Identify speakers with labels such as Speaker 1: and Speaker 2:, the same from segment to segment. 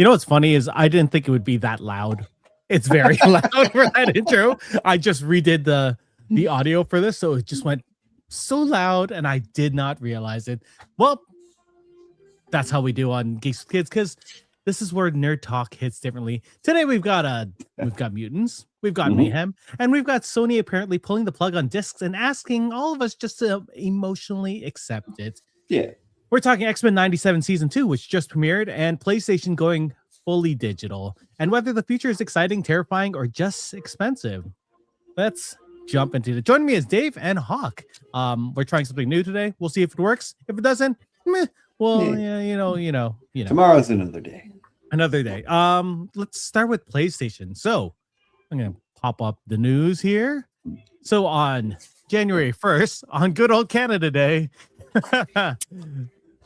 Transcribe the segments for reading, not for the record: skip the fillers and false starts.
Speaker 1: You know what's funny is I didn't think it would be that loud. It's very loud for that intro. I just redid the audio for this, so it just went so loud, and I did not realize it. Well, that's how we do on Geeks with Kids, because this is where nerd talk hits differently. Today we've got Mutants, we've got Mayhem, and we've got Sony apparently pulling the plug on discs and asking all of us just to emotionally accept it.
Speaker 2: Yeah.
Speaker 1: We're talking X-Men 97 Season 2, which just premiered, and PlayStation going fully digital, and whether the future is exciting, terrifying, or just expensive. Let's jump into it. Joining me is Dave and Hawk. We're trying something new today. We'll see if it works. If it doesn't, well, yeah, you know.
Speaker 2: Tomorrow's another day.
Speaker 1: Another day. Let's start with PlayStation. So I'm gonna pop up the news here. So on January 1st, on good old Canada Day,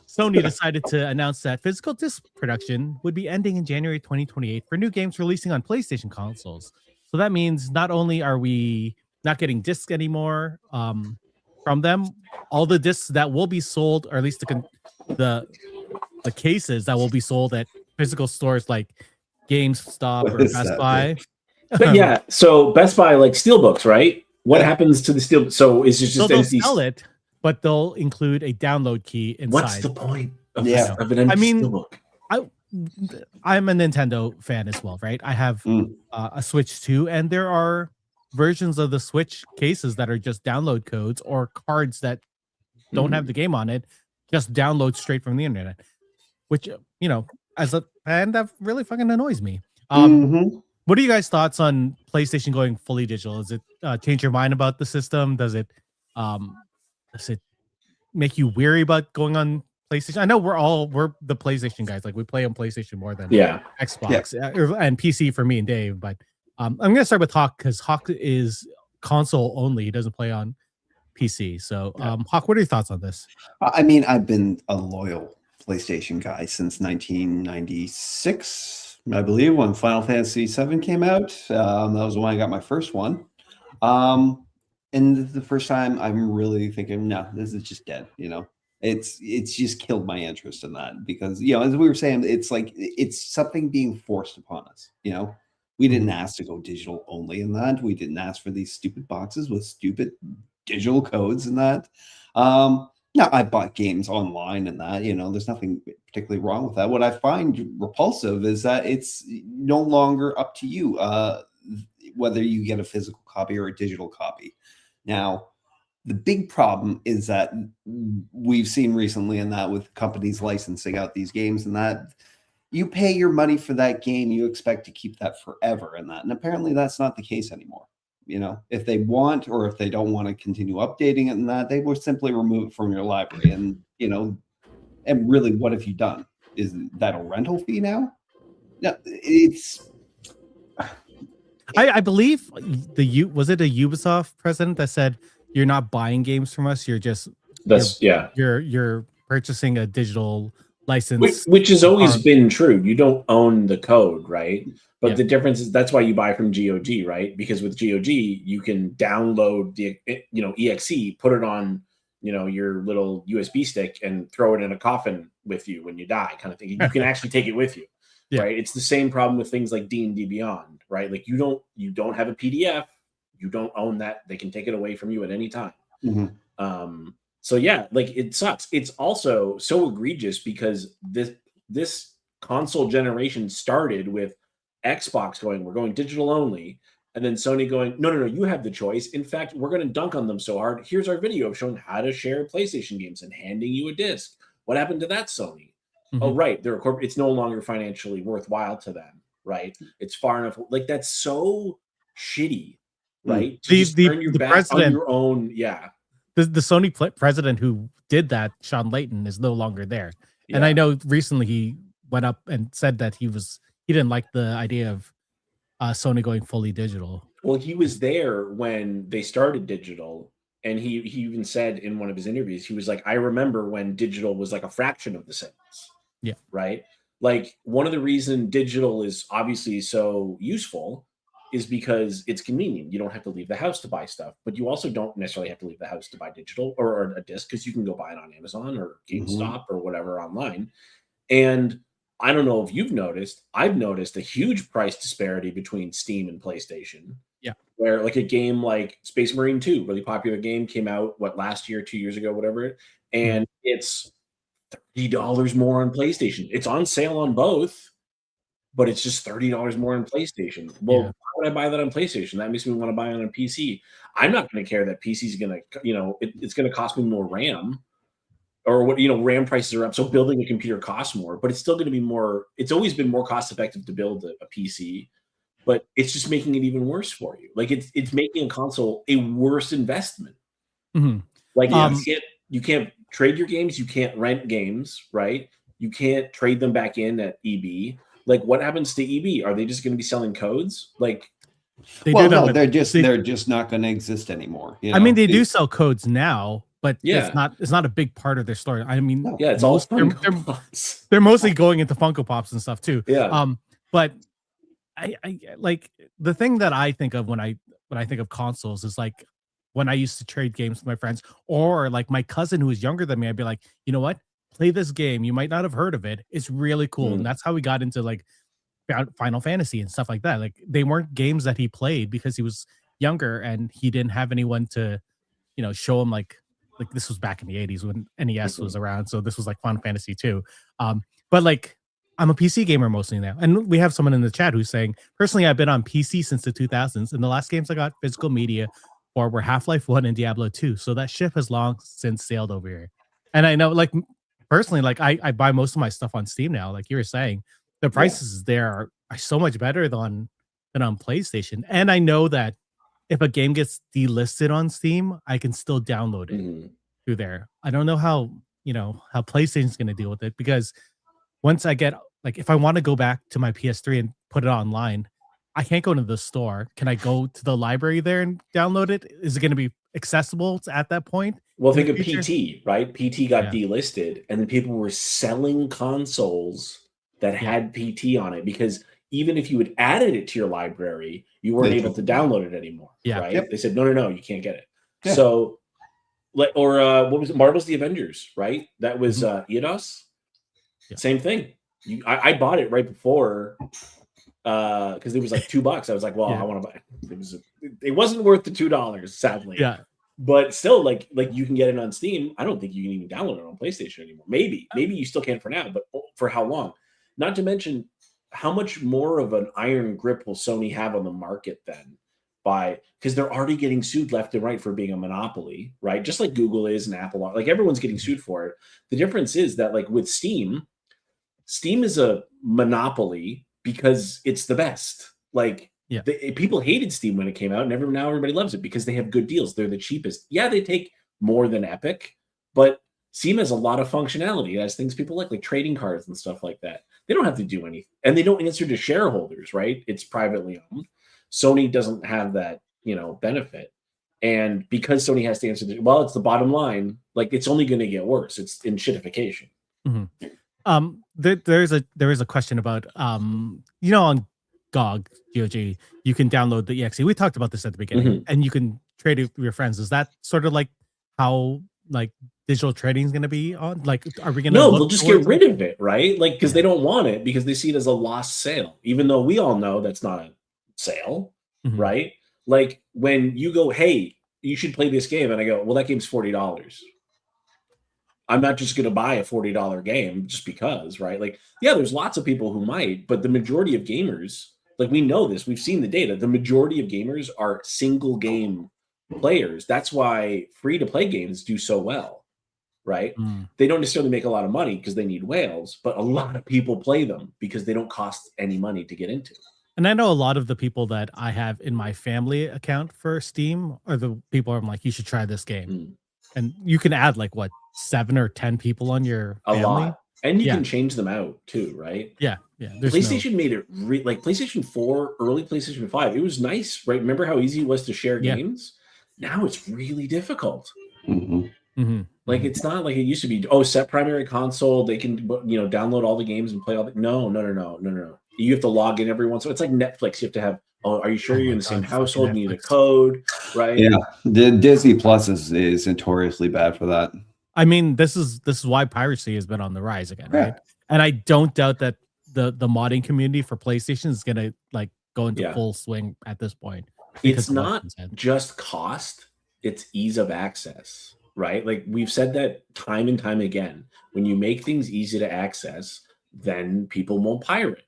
Speaker 1: Sony decided to announce that physical disc production would be ending in January 2028 for new games releasing on PlayStation consoles. So that means not only are we not getting discs anymore from them, all the discs that will be sold, or at least the cases that will be sold at physical stores like GameStop or Best Buy.
Speaker 3: But yeah, so Best Buy like steelbooks, right? What happens to the steel? So is it just
Speaker 1: they'll sell it, but they'll include a download key inside.
Speaker 3: What's the point of an empty steelbook?
Speaker 1: I'm a Nintendo fan as well, right? I have a Switch too, and there are versions of the Switch cases that are just download codes or cards that don't have the game on it, just download straight from the internet, which, as a fan, that really fucking annoys me. What are you guys' thoughts on PlayStation going fully digital? Does it change your mind about the system? Does it make you weary about going on PlayStation? I know we're the PlayStation guys. Like, we play on PlayStation more than Xbox and PC for me and Dave. But I'm gonna start with Hawk, because Hawk is console only. He doesn't play on PC. So Hawk, what are your thoughts on this?
Speaker 2: I mean, I've been a loyal PlayStation guy since 1996. I believe, when Final Fantasy VII came out. That was when I got my first one. And the first time I'm really thinking, no, this is just dead. It's just killed my interest in that, because, as we were saying, it's like, it's something being forced upon us. We didn't ask to go digital only in that. We didn't ask for these stupid boxes with stupid digital codes in that. Now, I bought games online and that, there's nothing particularly wrong with that. What I find repulsive is that it's no longer up to you whether you get a physical copy or a digital copy. Now, the big problem is that we've seen recently in that with companies licensing out these games, and that you pay your money for that game, you expect to keep that forever and that. And apparently that's not the case anymore. If they want, or if they don't want to continue updating it and that, they will simply remove it from your library. And, and really, what have you done? Is that a rental fee now? No, it's...
Speaker 1: I believe was it a Ubisoft president that said, you're not buying games from us, you're just... You're purchasing a digital license.
Speaker 3: Which has always been true. You don't own the code, right? But the difference is, that's why you buy from GOG, right? Because with GOG, you can download the exe, put it on your little USB stick, and throw it in a coffin with you when you die, kind of thing. You can actually take it with you, right? It's the same problem with things like D&D Beyond, right? Like, you don't have a PDF, you don't own that. They can take it away from you at any time. So yeah, like, it sucks. It's also so egregious because this console generation started with Xbox going, we're going digital only, and then Sony going, no, you have the choice. In fact, we're going to dunk on them so hard. Here's our video of showing how to share PlayStation games and handing you a disc. What happened to that, Sony? Oh, right, they're a corporate. It's no longer financially worthwhile to them, right? It's far enough. Like, that's so shitty, right? To just turn your back on your own. Yeah.
Speaker 1: The Sony president who did that, Sean Layton, is no longer there. And I know recently he went up and said that he didn't like the idea of Sony going fully digital.
Speaker 3: Well, he was there when they started digital, and he even said in one of his interviews, he was like, I remember when digital was like a fraction of the sales.
Speaker 1: Yeah.
Speaker 3: Right? Like, one of the reasons digital is obviously so useful is because it's convenient. You don't have to leave the house to buy stuff, but you also don't necessarily have to leave the house to buy digital or a disc, because you can go buy it on Amazon or GameStop or whatever online. And I don't know if you've noticed, I've noticed a huge price disparity between Steam and PlayStation.
Speaker 1: Yeah.
Speaker 3: Where like a game like Space Marine 2, really popular game, came out last year, 2 years ago, whatever, and it's $30 more on PlayStation. It's on sale on both, but it's just $30 more on PlayStation. Well, why would I buy that on PlayStation? That makes me want to buy it on a PC. I'm not going to care that PC is going to, it's going to cost me more RAM, or what, RAM prices are up. So building a computer costs more, but it's still going to be more. It's always been more cost effective to build a PC, but it's just making it even worse for you. Like it's making a console a worse investment.
Speaker 1: Mm-hmm.
Speaker 3: Like you can't trade your games. You can't rent games, right? You can't trade them back in at EB. Like, what happens to EB? Are they just going to be selling codes? Like,
Speaker 2: they're just not going to exist anymore.
Speaker 1: I mean, they do sell codes now, but it's not a big part of their story. I mean,
Speaker 3: it's all Funko Pops.
Speaker 1: They're mostly going into Funko Pops and stuff too.
Speaker 3: Yeah.
Speaker 1: But I like the thing that I think of when I think of consoles is like when I used to trade games with my friends, or like my cousin who was younger than me. I'd be like, you know what? Play this game. You might not have heard of it. It's really cool. And that's how we got into like Final Fantasy and stuff like that. Like they weren't games that he played because he was younger and he didn't have anyone to, show him like this was back in the 80s when NES was around. So this was like Final Fantasy 2. But like I'm a PC gamer mostly now. And we have someone in the chat who's saying, personally, I've been on PC since the 2000s. And the last games I got physical media for were Half-Life 1 and Diablo 2. So that ship has long since sailed over here. And I know like personally, like I buy most of my stuff on Steam now. Like you were saying, the prices there are so much better than on PlayStation. And I know that if a game gets delisted on Steam, I can still download it through there. I don't know how PlayStation's going to deal with it, because once I get like, if I want to go back to my PS3 and put it online, I can't go to the store. Can I go to the library there and download it? Is it going to be accessible at that point?
Speaker 3: Well, think of PT, right? PT got delisted, and then people were selling consoles that had PT on it, because even if you had added it to your library, you weren't able to download it anymore. Yeah. Right? Yep. They said, no, you can't get it. Yeah. So, what was it? Marvel's The Avengers, right? That was Eidos. Yeah. Same thing. I bought it right before because it was like $2. I was like, well, I want to buy it. It wasn't worth the $2, sadly. Yeah. But still, like you can get it on Steam. I don't think you can even download it on PlayStation anymore. Maybe you still can for now, but for how long? Not to mention, how much more of an iron grip will Sony have on the market then? Because they're already getting sued left and right for being a monopoly, right? Just like Google is and Apple are. Like everyone's getting sued for it. The difference is that like with Steam is a monopoly because it's the best. Like people hated Steam when it came out, and now everybody loves it because they have good deals. They're the cheapest. Yeah, they take more than Epic, but Steam has a lot of functionality. It has things people like trading cards and stuff like that. They don't have to do anything, and they don't answer to shareholders, right? It's privately owned. Sony doesn't have that, benefit. And because Sony has to answer it's the bottom line. Like it's only going to get worse. It's in shitification.
Speaker 1: Mm-hmm. There is a question about on GOG, you can download the EXE. We talked about this at the beginning, and you can trade it with your friends. Is that sort of like how like digital trading is going to be on? Like, are we going to?
Speaker 3: No, they'll just get rid of it, right? Like, because they don't want it, because they see it as a lost sale, even though we all know that's not a sale, right? Like when you go, hey, you should play this game, and I go, well, that game's $40. I'm not just going to buy a $40 game just because, right? Like, yeah, there's lots of people who might, but the majority of gamers, like we know this, we've seen the data. The majority of gamers are single game players. That's why free to play games do so well, right? They don't necessarily make a lot of money because they need whales, but a lot of people play them because they don't cost any money to get into.
Speaker 1: And I know a lot of the people that I have in my family account for Steam are the people I'm like, you should try this game. And you can add like 7 or 10 people on your family.
Speaker 3: A lot. And you can change them out too, right?
Speaker 1: Yeah.
Speaker 3: PlayStation made it like PlayStation 4, early PlayStation 5. It was nice, right? Remember how easy it was to share games? Now it's really difficult. Like it's not like it used to be. Oh, set primary console. They can download all the games and play all the. No. You have to log in every once. So it's like Netflix. You have to have. Oh, are you sure you're in the same household? You need a code, right?
Speaker 2: Yeah, the Disney Plus is notoriously bad for that.
Speaker 1: I mean, this is why piracy has been on the rise again, right? And I don't doubt that the modding community for PlayStation is gonna like go into
Speaker 3: Yeah.
Speaker 1: full swing at this point.
Speaker 3: It's
Speaker 1: of what
Speaker 3: not
Speaker 1: you said.
Speaker 3: just cost, it's ease of access, right? Like we've said that time and time again. When you make things easy to access, then people won't pirate.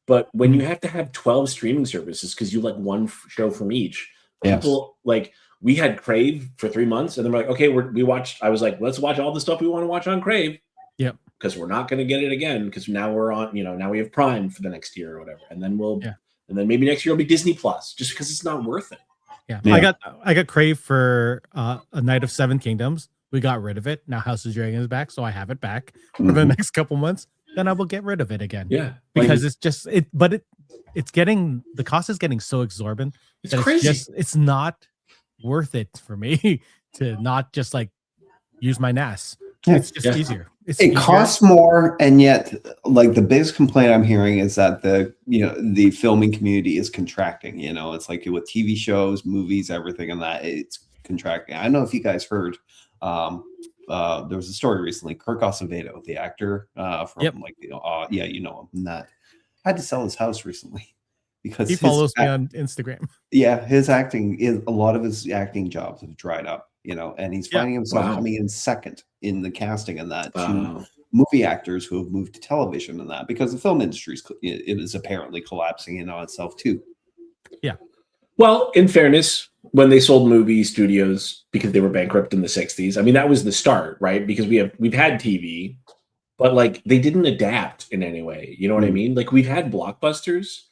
Speaker 3: But when you have to have 12 streaming services because you like one show from each, people like we had Crave for 3 months, and then we're like, okay, we watched. I was like, let's watch all the stuff we want to watch on Crave.
Speaker 1: Yep.
Speaker 3: Because we're not going to get it again because now we're on, now we have Prime for the next year or whatever, and then and then maybe next year will be Disney Plus, just because it's not worth it.
Speaker 1: Yeah. I got Crave for A Night of Seven Kingdoms. We got rid of it. Now House of Dragon is back, so I have it back for the next couple months. Then I will get rid of it again.
Speaker 3: Yeah,
Speaker 1: because it's just it. But it's getting the cost is getting so exorbitant.
Speaker 3: It's crazy.
Speaker 1: It's not worth it for me to not just like use my NAS.
Speaker 2: Yeah.
Speaker 1: It's just easier.
Speaker 2: It costs more, and yet, like the biggest complaint I'm hearing is that the filming community is contracting. It's like with TV shows, movies, everything, and that it's contracting. I don't know if you guys heard. There was a story recently. Kirk Acevedo, the actor from him, and that had to sell his house recently because
Speaker 1: he follows me on Instagram.
Speaker 2: Yeah, his acting a lot of his acting jobs have dried up. And he's finding himself coming in second in the casting and that to movie actors who have moved to television and that because the film industry is apparently collapsing in on itself too.
Speaker 1: Yeah.
Speaker 3: Well, in fairness, when they sold movie studios because they were bankrupt in the 60s, I mean, that was the start, right? Because we've had TV, but like they didn't adapt in any way. You know what I mean? Like we've had blockbusters,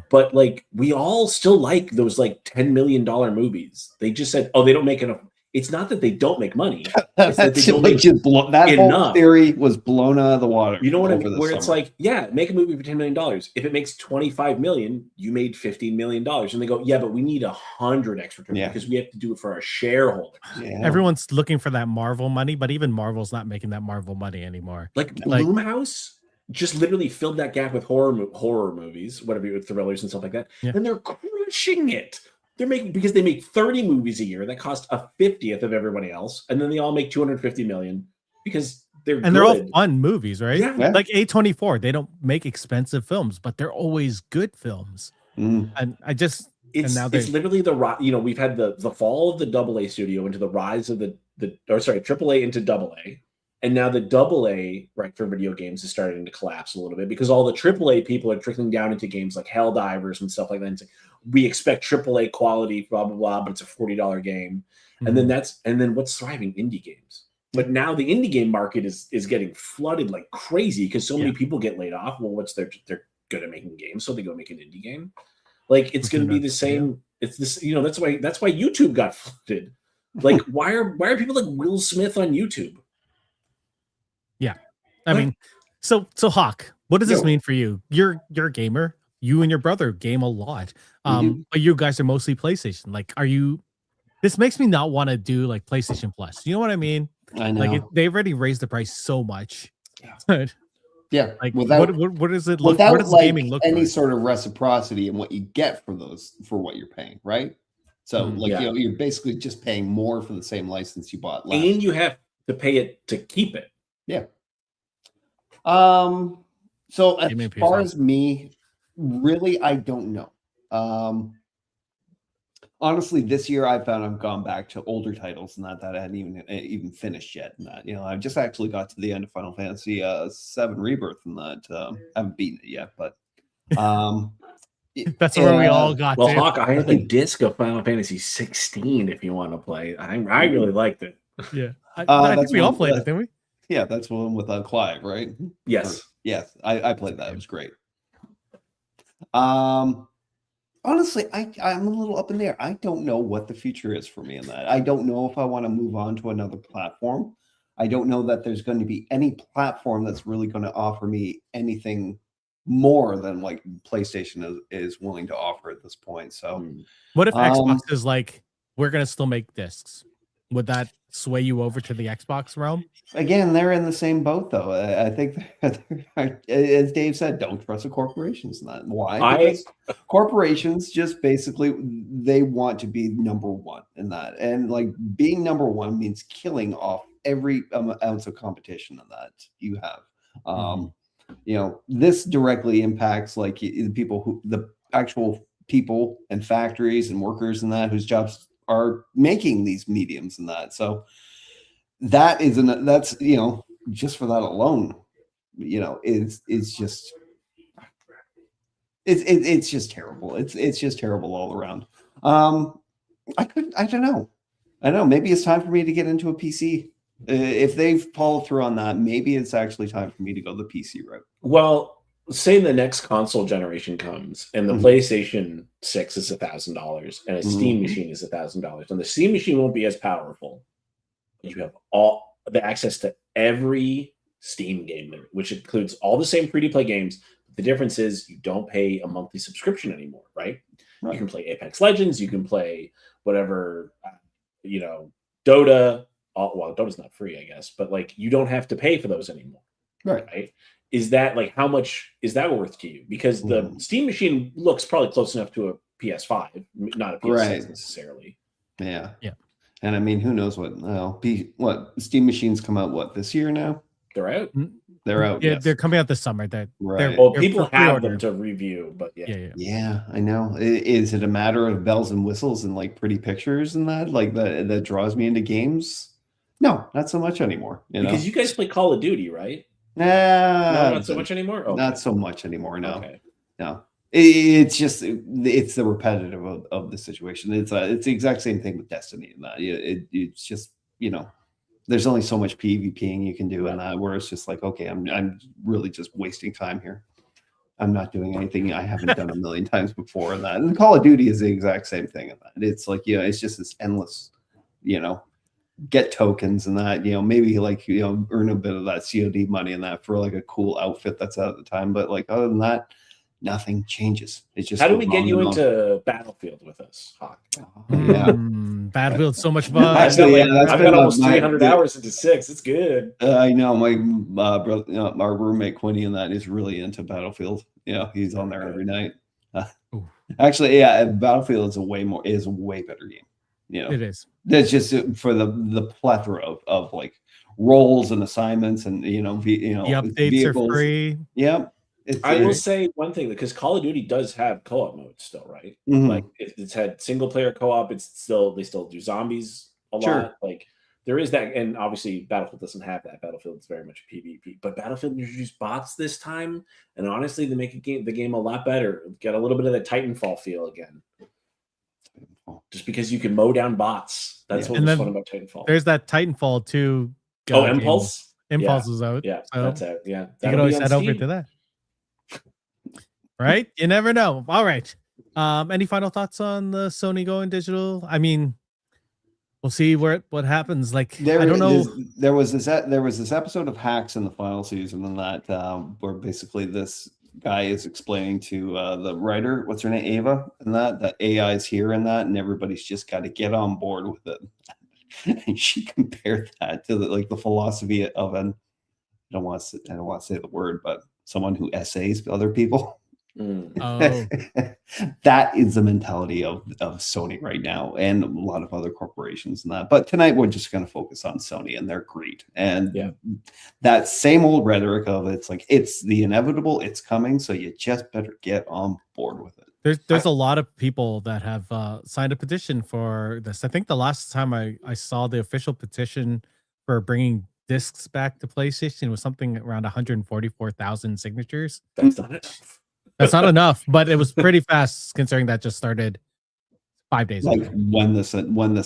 Speaker 3: but like we all still like those like $10 million movies. They just said, oh, they don't make enough. It's not that they don't make money. It's that they don't make
Speaker 2: that whole theory was blown out of the water.
Speaker 3: You know what I mean? Where it's like, make a movie for $10 million. If it makes $25 million, you made $15 million. And they go, yeah, but we need 100 extra because we have to do it for our shareholders.
Speaker 1: Yeah. Everyone's looking for that Marvel money, but even Marvel's not making that Marvel money anymore.
Speaker 3: Like Blumhouse just literally filled that gap with horror movies, whatever, with thrillers and stuff like that. Yeah. And they're crushing it. They're making because they make 30 movies a year that cost a 50th of everybody else, and then they all make 250 million because they're
Speaker 1: all fun movies, right?
Speaker 3: Yeah.
Speaker 1: Like A24, they don't make expensive films, but they're always good films. And it's
Speaker 3: literally we've had the fall of the AA studio into the rise of AAA into AA. And now the AA, right, for video games is starting to collapse a little bit because all the AAA people are trickling down into games like Helldivers and stuff like that. And it's like, we expect AAA quality, blah, blah, blah, but it's a $40 game. And then what's thriving? Indie games. But now the indie game market is getting flooded like crazy because so many people get laid off. Well, they're good at making games, so they go make an indie game. Like it's going to be the same. It's this, that's why YouTube got flooded. Like why are people like Will Smith on YouTube?
Speaker 1: Yeah. I mean, so Hawk, what does this mean for you? You're a gamer. You and your brother game a lot. But you guys are mostly PlayStation. Like, this makes me not want to do like PlayStation Plus. You know what I mean?
Speaker 2: I know.
Speaker 1: Like they've already raised the price so much.
Speaker 2: Yeah.
Speaker 1: Yeah. Like
Speaker 2: without,
Speaker 1: what does it look
Speaker 2: without
Speaker 1: what does
Speaker 2: like
Speaker 1: gaming look
Speaker 2: any
Speaker 1: like?
Speaker 2: sort of reciprocity in what you get for what you're paying, right? So you're basically just paying more for the same license you bought last.
Speaker 3: And you have to pay it to keep it.
Speaker 2: Yeah. So as far as me, really, I don't know. Honestly, this year I found I've gone back to older titles and that I hadn't even finished yet. And that I just actually got to the end of Final Fantasy VII Rebirth and that I haven't beaten it yet, but
Speaker 1: that's where we all got.
Speaker 3: Well, Hawk, I have the disc of Final Fantasy 16 if you want to play. I really liked it.
Speaker 1: Yeah, I think we all played it, didn't we?
Speaker 2: Yeah, that's one with Clive, right?
Speaker 3: Yes.
Speaker 2: Yes, I played that. It was great. Honestly, I'm a little up in there. I don't know what the future is for me in that. I don't know if I want to move on to another platform. I don't know that there's going to be any platform that's really going to offer me anything more than like PlayStation is willing to offer at this point. So
Speaker 1: what if Xbox is like, we're going to still make discs? Would that sway you over to the Xbox realm?
Speaker 2: Again, they're in the same boat, though. I think, as Dave said, don't trust the corporations. Why? Because corporations just basically, they want to be number one in that. And like being number one means killing off every ounce of competition in that you have. this directly impacts like the people the actual people and factories and workers and that whose jobs are making these mediums and that. So that's just for that alone, it's just it's just terrible. It's just terrible all around. I don't know. I don't know. Maybe it's time for me to get into a PC. If they've followed through on that, maybe it's actually time for me to go the PC route.
Speaker 3: Well, say the next console generation comes and the PlayStation 6 is $1,000 and a Steam machine is $1,000, and the Steam machine won't be as powerful. You have all the access to every Steam game, which includes all the same free-to-play games. The difference is you don't pay a monthly subscription anymore, right? You can play Apex Legends, you can play whatever, Dota. Well, Dota's not free, I guess, but like you don't have to pay for those anymore, right? Is that like how much is that worth to you? Because the Steam machine looks probably close enough to a PS5, not a PS6 necessarily.
Speaker 2: Yeah. And I mean, who knows what Steam machines come out this year now?
Speaker 3: They're out.
Speaker 2: They're out.
Speaker 1: Yeah, they're coming out this summer.
Speaker 3: People have them to review, but
Speaker 2: yeah, I know. Is it a matter of bells and whistles and like pretty pictures and that like that draws me into games? No, not so much anymore.
Speaker 3: Because you guys play Call of Duty, right?
Speaker 2: No,
Speaker 3: not so much anymore. Okay.
Speaker 2: Not so much anymore. No, no. It's just it's the repetitive of the situation. It's the exact same thing with Destiny and that. It's just there's only so much PvPing you can do in that, where it's just like, okay, I'm really just wasting time here. I'm not doing anything I haven't done a million times before in that. And Call of Duty is the exact same thing in that. It's like it's just this endless, get tokens and that, maybe like earn a bit of that COD money and that for like a cool outfit that's out at the time. But like other than that, nothing changes. It's just
Speaker 3: how do we get you into Battlefield with us, Hawk?
Speaker 1: Battlefield's so much fun.
Speaker 3: I've got almost 300 hours into 6. It's good.
Speaker 2: I know my brother, our roommate Quinny, and that is really into Battlefield. He's on there every night. Actually, Battlefield is a way better game.
Speaker 1: It is.
Speaker 2: That's just for the plethora of like roles and assignments and the
Speaker 1: updates vehicles are free.
Speaker 2: Yep.
Speaker 3: I will say one thing, because Call of Duty does have co-op modes still, right? Like it's had single player co-op. They still do zombies a lot. Like there is that, and obviously Battlefield doesn't have that. Battlefield is very much a PvP, but Battlefield introduced bots this time, and honestly, they make the game a lot better. Get a little bit of the Titanfall feel again. Just because you can mow down bots. That's what was fun about Titanfall.
Speaker 1: There's that Titanfall 2.
Speaker 3: Impulse?
Speaker 1: Impulse is out.
Speaker 3: Yeah, so that's out. Yeah.
Speaker 1: You can always head over to that. Right? You never know. All right. Any final thoughts on the Sony going digital? I mean, we'll see what happens. Like, I don't know.
Speaker 2: There was this episode of Hacks in the final season and that where basically this guy is explaining to the writer, what's her name, Ava, and that AI is here and that, and everybody's just got to get on board with it. And she compared that to the philosophy of I don't want to say the word, but someone who essays other people. That is the mentality of Sony right now, and a lot of other corporations and that. But tonight we're just going to focus on Sony and their greed, and that same old rhetoric of it's like it's the inevitable, it's coming, so you just better get on board with it.
Speaker 1: There's a lot of people that have signed a petition for this. I think the last time I saw the official petition for bringing discs back to PlayStation was something around 144,000 signatures.
Speaker 3: That's not enough.
Speaker 1: That's not enough, but it was pretty fast considering that just started 5 days ago.
Speaker 2: Like when this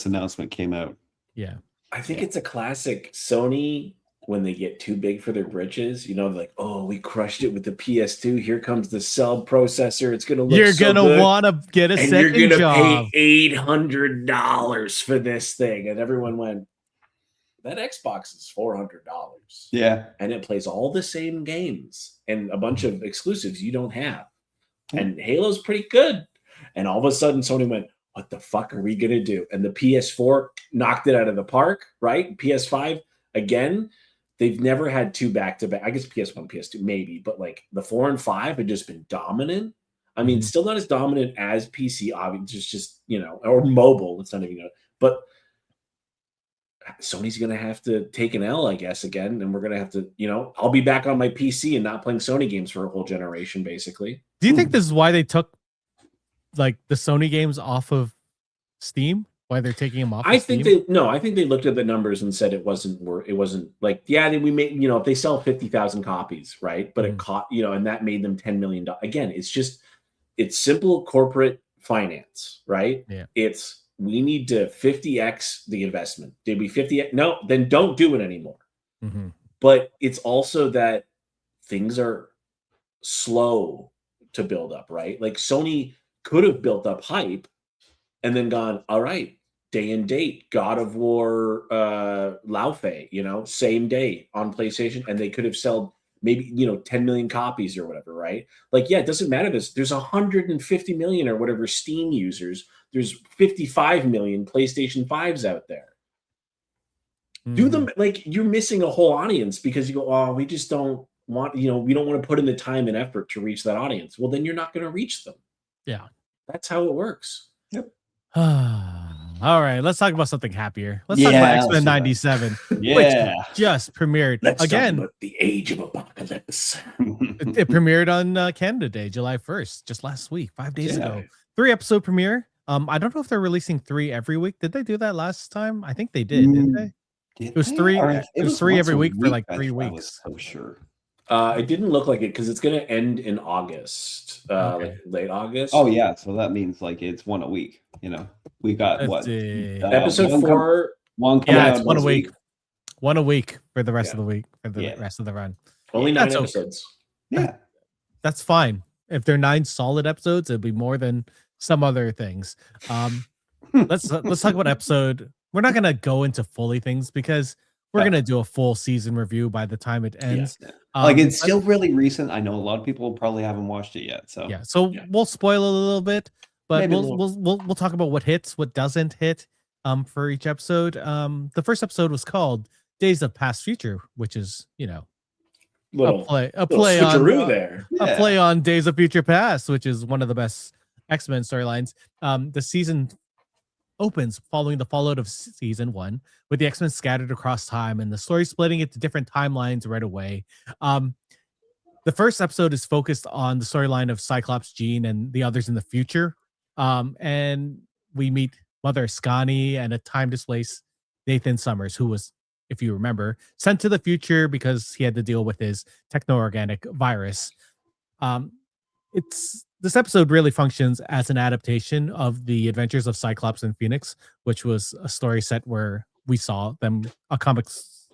Speaker 2: announcement came out.
Speaker 1: Yeah.
Speaker 3: I think it's a classic Sony when they get too big for their britches, like, oh, we crushed it with the PS2. Here comes the sub processor. It's going to look
Speaker 1: You're going to want to get a second
Speaker 3: you're
Speaker 1: job.
Speaker 3: Pay $800 for this thing. And everyone went, that Xbox is $400.
Speaker 2: Yeah.
Speaker 3: And it plays all the same games and a bunch of exclusives you don't have. And Halo's pretty good. And all of a sudden, Sony went, what the fuck are we going to do? And the PS4 knocked it out of the park, right? PS5, again, they've never had two back-to-back. I guess PS1, PS2, maybe. But like the 4 and 5 had just been dominant. I mean, still not as dominant as PC, obviously, just or mobile. It's not even, but Sony's going to have to take an L, I guess, again. And we're going to have to, I'll be back on my PC and not playing Sony games for a whole generation, basically.
Speaker 1: Do you think this is why they took like the Sony games off of Steam? Why they're taking them off?
Speaker 3: I think they looked at the numbers and said it wasn't like, we made, if they sell 50,000 copies, right? But it caught, and that made them $10 million. Again, it's simple corporate finance, right?
Speaker 1: Yeah.
Speaker 3: We need to 50x the investment. Did we 50x? No, then don't do it anymore.
Speaker 1: Mm-hmm.
Speaker 3: But it's also that things are slow to build up, right? Like Sony could have built up hype and then gone, all right, day and date, God of War, Laufey, same day on PlayStation, and they could have sold maybe 10 million copies or whatever, right? Like, yeah, it doesn't matter. There's 150 million or whatever Steam users. There's 55 million PlayStation 5s out there. Mm-hmm. Do them like you're missing a whole audience because you go, oh, we just don't want, we don't want to put in the time and effort to reach that audience. Well, then you're not going to reach them.
Speaker 1: Yeah.
Speaker 3: That's how it works.
Speaker 2: Yep.
Speaker 1: All right, let's talk about something happier. Let's talk about X-Men 97, which just premiered.
Speaker 3: Let's talk about the Age of Apocalypse.
Speaker 1: It premiered on Canada Day, July 1st, just last week, 5 days ago. 3-episode premiere. I don't know if they're releasing 3 every week. Did they do that last time? I think they did, didn't they? It was 3. It was 3 every week for like 3 weeks.
Speaker 2: Oh, sure.
Speaker 3: It didn't look like it because it's going to end in August, like late August.
Speaker 2: Oh yeah, so that means like it's 1 a week. We got
Speaker 3: episode 4.
Speaker 2: One coming out
Speaker 1: it's 1 a week. 1 a week for the rest of the week for the rest of the run.
Speaker 3: Only 9 episodes.
Speaker 2: Yeah,
Speaker 1: that's fine. If they're 9 solid episodes, it'd be more than some other things. Let's talk about episode. We're not gonna go into fully things because we're gonna do a full season review by the time it ends.
Speaker 2: Yeah. It's still really recent. I know a lot of people probably haven't watched it yet. So
Speaker 1: we'll spoil a little bit, but we'll talk about what hits, what doesn't hit, for each episode. The first episode was called Days of Past Future, which is a play on Days of Future Past, which is one of the best X-Men storylines. The season opens following the fallout of season 1 with the X-Men scattered across time and the story splitting into different timelines right away. The first episode is focused on the storyline of Cyclops, Jean, and the others in the future. And we meet Mother Ascani and a time-displaced Nathan Summers, who was, if you remember, sent to the future because he had to deal with his techno-organic virus. This episode really functions as an adaptation of the Adventures of Cyclops and Phoenix, which was a story set where we saw them, a comics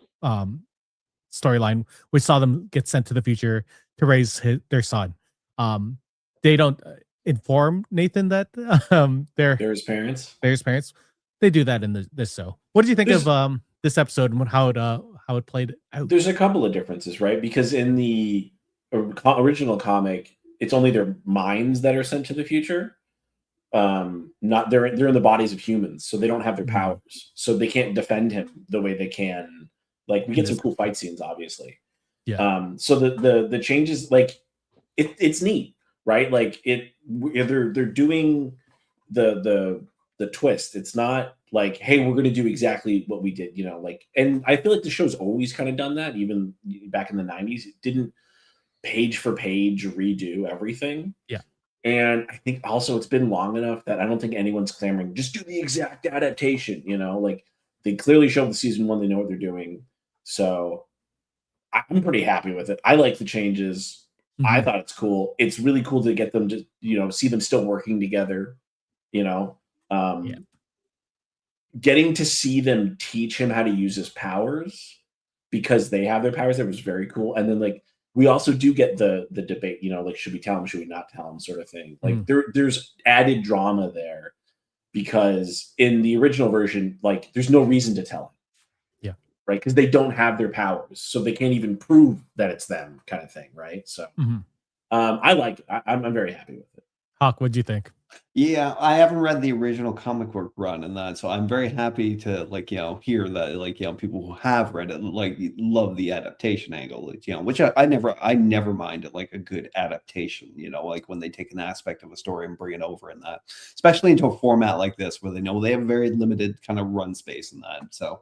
Speaker 1: storyline, we saw them get sent to the future to raise their son. They don't inform Nathan that they're his parents. They do that in this show. What did you think of this episode and how it played out?
Speaker 3: There's a couple of differences, right? Because in the original comic, it's only their minds that are sent to the future. Not they're in the bodies of humans, so they don't have their powers, so they can't defend him the way they can. Like we get some cool fight scenes, obviously.
Speaker 1: Yeah.
Speaker 3: So the changes, like it's neat, right? Like they're doing the twist. It's not like, hey, we're going to do exactly what we did, and I feel like the show's always kind of done that. Even back in the 90s, it didn't page for page redo everything.
Speaker 1: Yeah.
Speaker 3: And I think also it's been long enough that I don't think anyone's clamoring, just do the exact adaptation, like they clearly showed the season 1, they know what they're doing. So I'm pretty happy with it. I like the changes. Mm-hmm. I thought it's cool. It's really cool to get them to, see them still working together, getting to see them teach him how to use his powers because they have their powers. That was very cool. And then we also do get the debate, should we tell him, should we not tell him, sort of thing. There's added drama there because in the original version, there's no reason to tell him.
Speaker 1: Yeah.
Speaker 3: Right. Because they don't have their powers. So they can't even prove that it's them, kind of thing. Right. So I like it. I'm very happy with it.
Speaker 1: Hawk, what'd you think?
Speaker 2: Yeah, I haven't read the original comic book run and that, so I'm very happy to hear that people who have read it love the adaptation angle, which I never minded a good adaptation, when they take an aspect of a story and bring it over in that, especially into a format like this where they know they have very limited kind of run space in that. So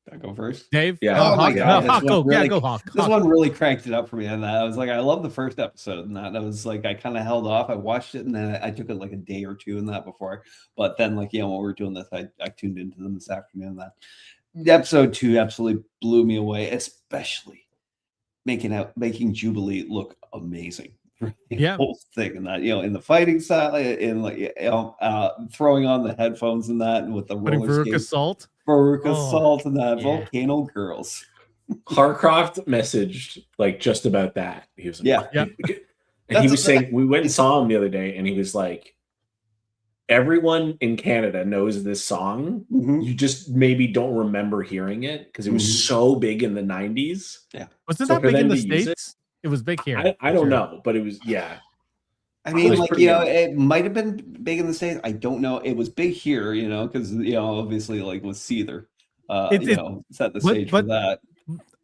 Speaker 2: I go first.
Speaker 1: Dave?
Speaker 3: Yeah.
Speaker 2: Oh my
Speaker 1: Hawk?
Speaker 2: God,
Speaker 1: Hawk,
Speaker 2: this
Speaker 1: go.
Speaker 2: one really-
Speaker 1: Yeah, go Hawk.
Speaker 2: This
Speaker 1: Hawk.
Speaker 2: one really cranked it up for me, and I was like, I love the first episode, and that I was like, I kind of held off. I watched it, and then I took it like a day or two in that before. But then, like, when we were doing this, I tuned into them this afternoon. That episode 2 absolutely blew me away, especially making Jubilee look amazing. The whole thing, and that in the fighting style, in like throwing on the headphones and that, and with the
Speaker 1: Putting
Speaker 2: roller
Speaker 1: Veruca
Speaker 2: skates,
Speaker 1: Salt.
Speaker 2: Veruca Salt, and that
Speaker 1: yeah.
Speaker 2: Volcano Girls.
Speaker 3: Harcroft messaged like just about that. He was like,
Speaker 1: Yeah.
Speaker 3: And he was saying, we went and saw him the other day, and he was like, everyone in Canada knows this song.
Speaker 2: Mhm.
Speaker 3: You just maybe don't remember hearing it because it was so big in the 90s.
Speaker 2: Yeah.
Speaker 1: Wasn't
Speaker 3: So
Speaker 1: that
Speaker 3: for
Speaker 1: big in
Speaker 3: them
Speaker 1: the
Speaker 3: to use
Speaker 1: States? It was big here.
Speaker 3: I don't know, but it was, yeah.
Speaker 2: I mean,
Speaker 3: was
Speaker 2: like,
Speaker 3: pretty good.
Speaker 2: it might have been big in the States. I don't know. It was big here, because, obviously, like, with Seether, set the stage for that.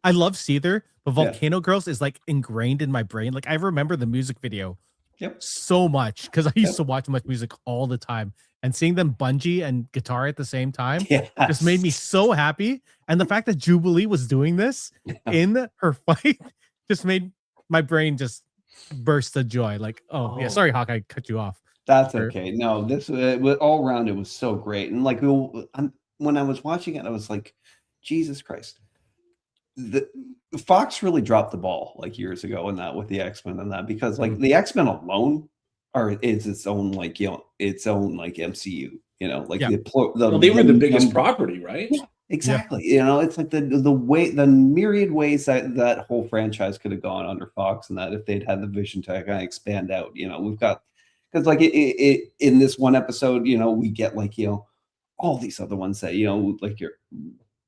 Speaker 1: I love Seether, but Volcano Girls is like ingrained in my brain. Like, I remember the music video so much because I used to watch much music all the time, and seeing them bungee and guitar at the same time just made me so happy. And the fact that Jubilee was doing this in her fight just made my brain just burst of joy. Like, yeah, sorry, Hawk, I cut you off.
Speaker 2: That's okay. No, this all around, it was so great. And like, when I was watching it, I was like, Jesus Christ. The Fox really dropped the ball like years ago in that with the X-Men and that, because like the X-Men alone is its own like MCU, like
Speaker 3: they were the biggest property, right?
Speaker 2: Yeah, exactly. It's like the myriad ways that whole franchise could have gone under Fox, and that if they'd had the vision to kind of expand out, we've got, because like it in this one episode, we get like all these other ones that like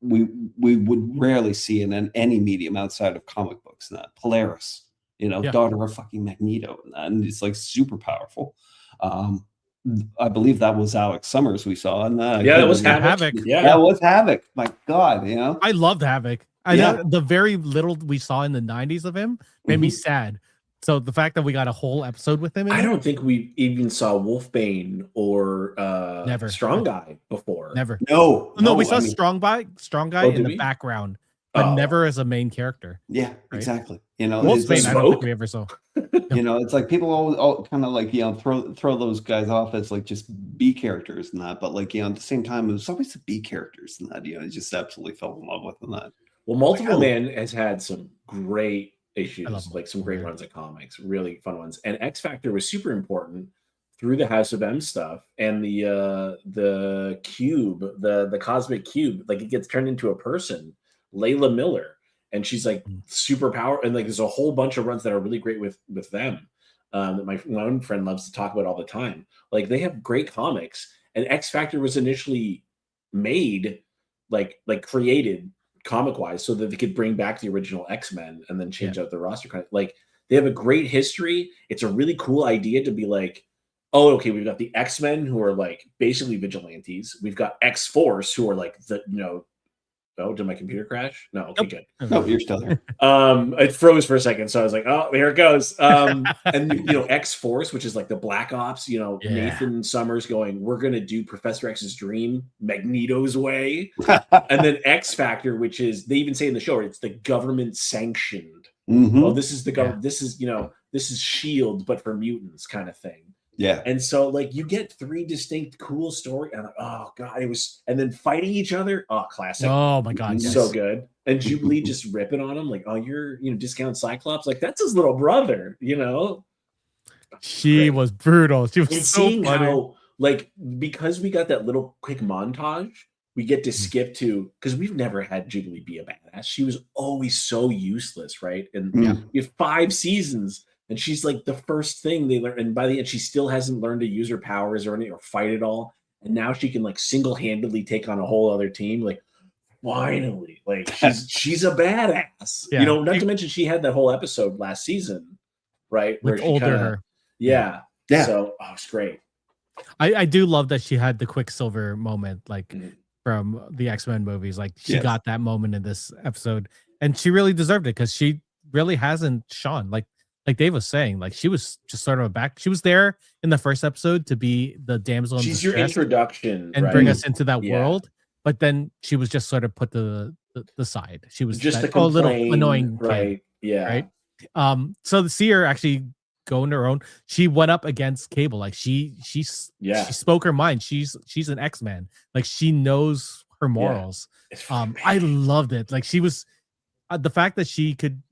Speaker 2: we would rarely see in any medium outside of comic books. And that Polaris, daughter of fucking Magneto, and it's like super powerful. I believe that was Alex Summers we saw, and that
Speaker 3: that was Havoc.
Speaker 2: Yeah, that was Havoc. My God,
Speaker 1: I loved Havoc. I know the very little we saw in the 90s of him made me sad. So the fact that we got a whole episode with him,
Speaker 3: I don't think we even saw Wolfbane or Strong Guy before.
Speaker 1: Never.
Speaker 2: No,
Speaker 1: we saw Strong Guy in the background, but never as a main character.
Speaker 2: Yeah,
Speaker 1: right?
Speaker 2: Exactly.
Speaker 1: Wolfbane, I don't think we ever saw.
Speaker 2: It's like people all kind of like throw those guys off as like just B characters and that, but like at the same time, it was always the B characters and that. I just absolutely fell in love with them. That.
Speaker 3: Well, Multiple Man has had some great issues, like some great runs of comics, really fun ones. And X Factor was super important through the House of M stuff and the cube, the cosmic cube, like it gets turned into a person, Layla Miller, and she's like super power, and like there's a whole bunch of runs that are really great with them that my own friend loves to talk about all the time. Like they have great comics, and X Factor was initially made like created comic wise so that they could bring back the original X-Men and then change out the roster. Like they have a great history. It's a really cool idea to be like, oh, okay, we've got the X-Men who are like basically vigilantes. We've got X-Force who are like the, oh, did my computer crash? No, okay, good.
Speaker 2: No, you're still there.
Speaker 3: It froze for a second, so I was like, oh, here it goes. And X-Force, which is like the Black Ops, Nathan Summers going, we're gonna do Professor X's dream Magneto's way. And then X Factor, which is, they even say in the show, it's the government sanctioned. Oh, this is the government, this is S.H.I.E.L.D., but for mutants kind of thing.
Speaker 2: Yeah.
Speaker 3: And so like you get 3 distinct cool stories, and oh God, it was, and then fighting each other. Oh, classic.
Speaker 1: Oh my God.
Speaker 3: So good. And Jubilee just ripping on him, like, oh, you're discount Cyclops. Like that's his little brother,
Speaker 1: She was brutal. She was so funny.
Speaker 3: How, like, because we got that little quick montage, we get to skip to, because we've never had Jubilee be a badass. She was always so useless, right? And you have 5 seasons. And she's like the first thing they learn, and by the end, she still hasn't learned to use her powers or anything or fight at all. And now she can like single-handedly take on a whole other team. Like, finally, like she's a badass.
Speaker 1: Yeah.
Speaker 3: Not to mention she had that whole episode last season, right?
Speaker 1: Where she older her.
Speaker 3: Yeah. So it's great.
Speaker 1: I do love that she had the Quicksilver moment, like from the X-Men movies. Like she got that moment in this episode, and she really deserved it because she really hasn't shone. Like Dave was saying, like she was just sort of she was there in the first episode to be the damsel in
Speaker 3: She's your
Speaker 1: distress
Speaker 3: introduction
Speaker 1: and bring us into that world. But then she was just sort of put to the side. She was
Speaker 3: just
Speaker 1: that
Speaker 3: the
Speaker 1: little annoying kid,
Speaker 3: right? Yeah,
Speaker 1: right? So the seer actually going her own. She went up against Cable. Like she spoke her mind. She's an X-Man. Like she knows her morals. I loved it. Like she was the fact that she could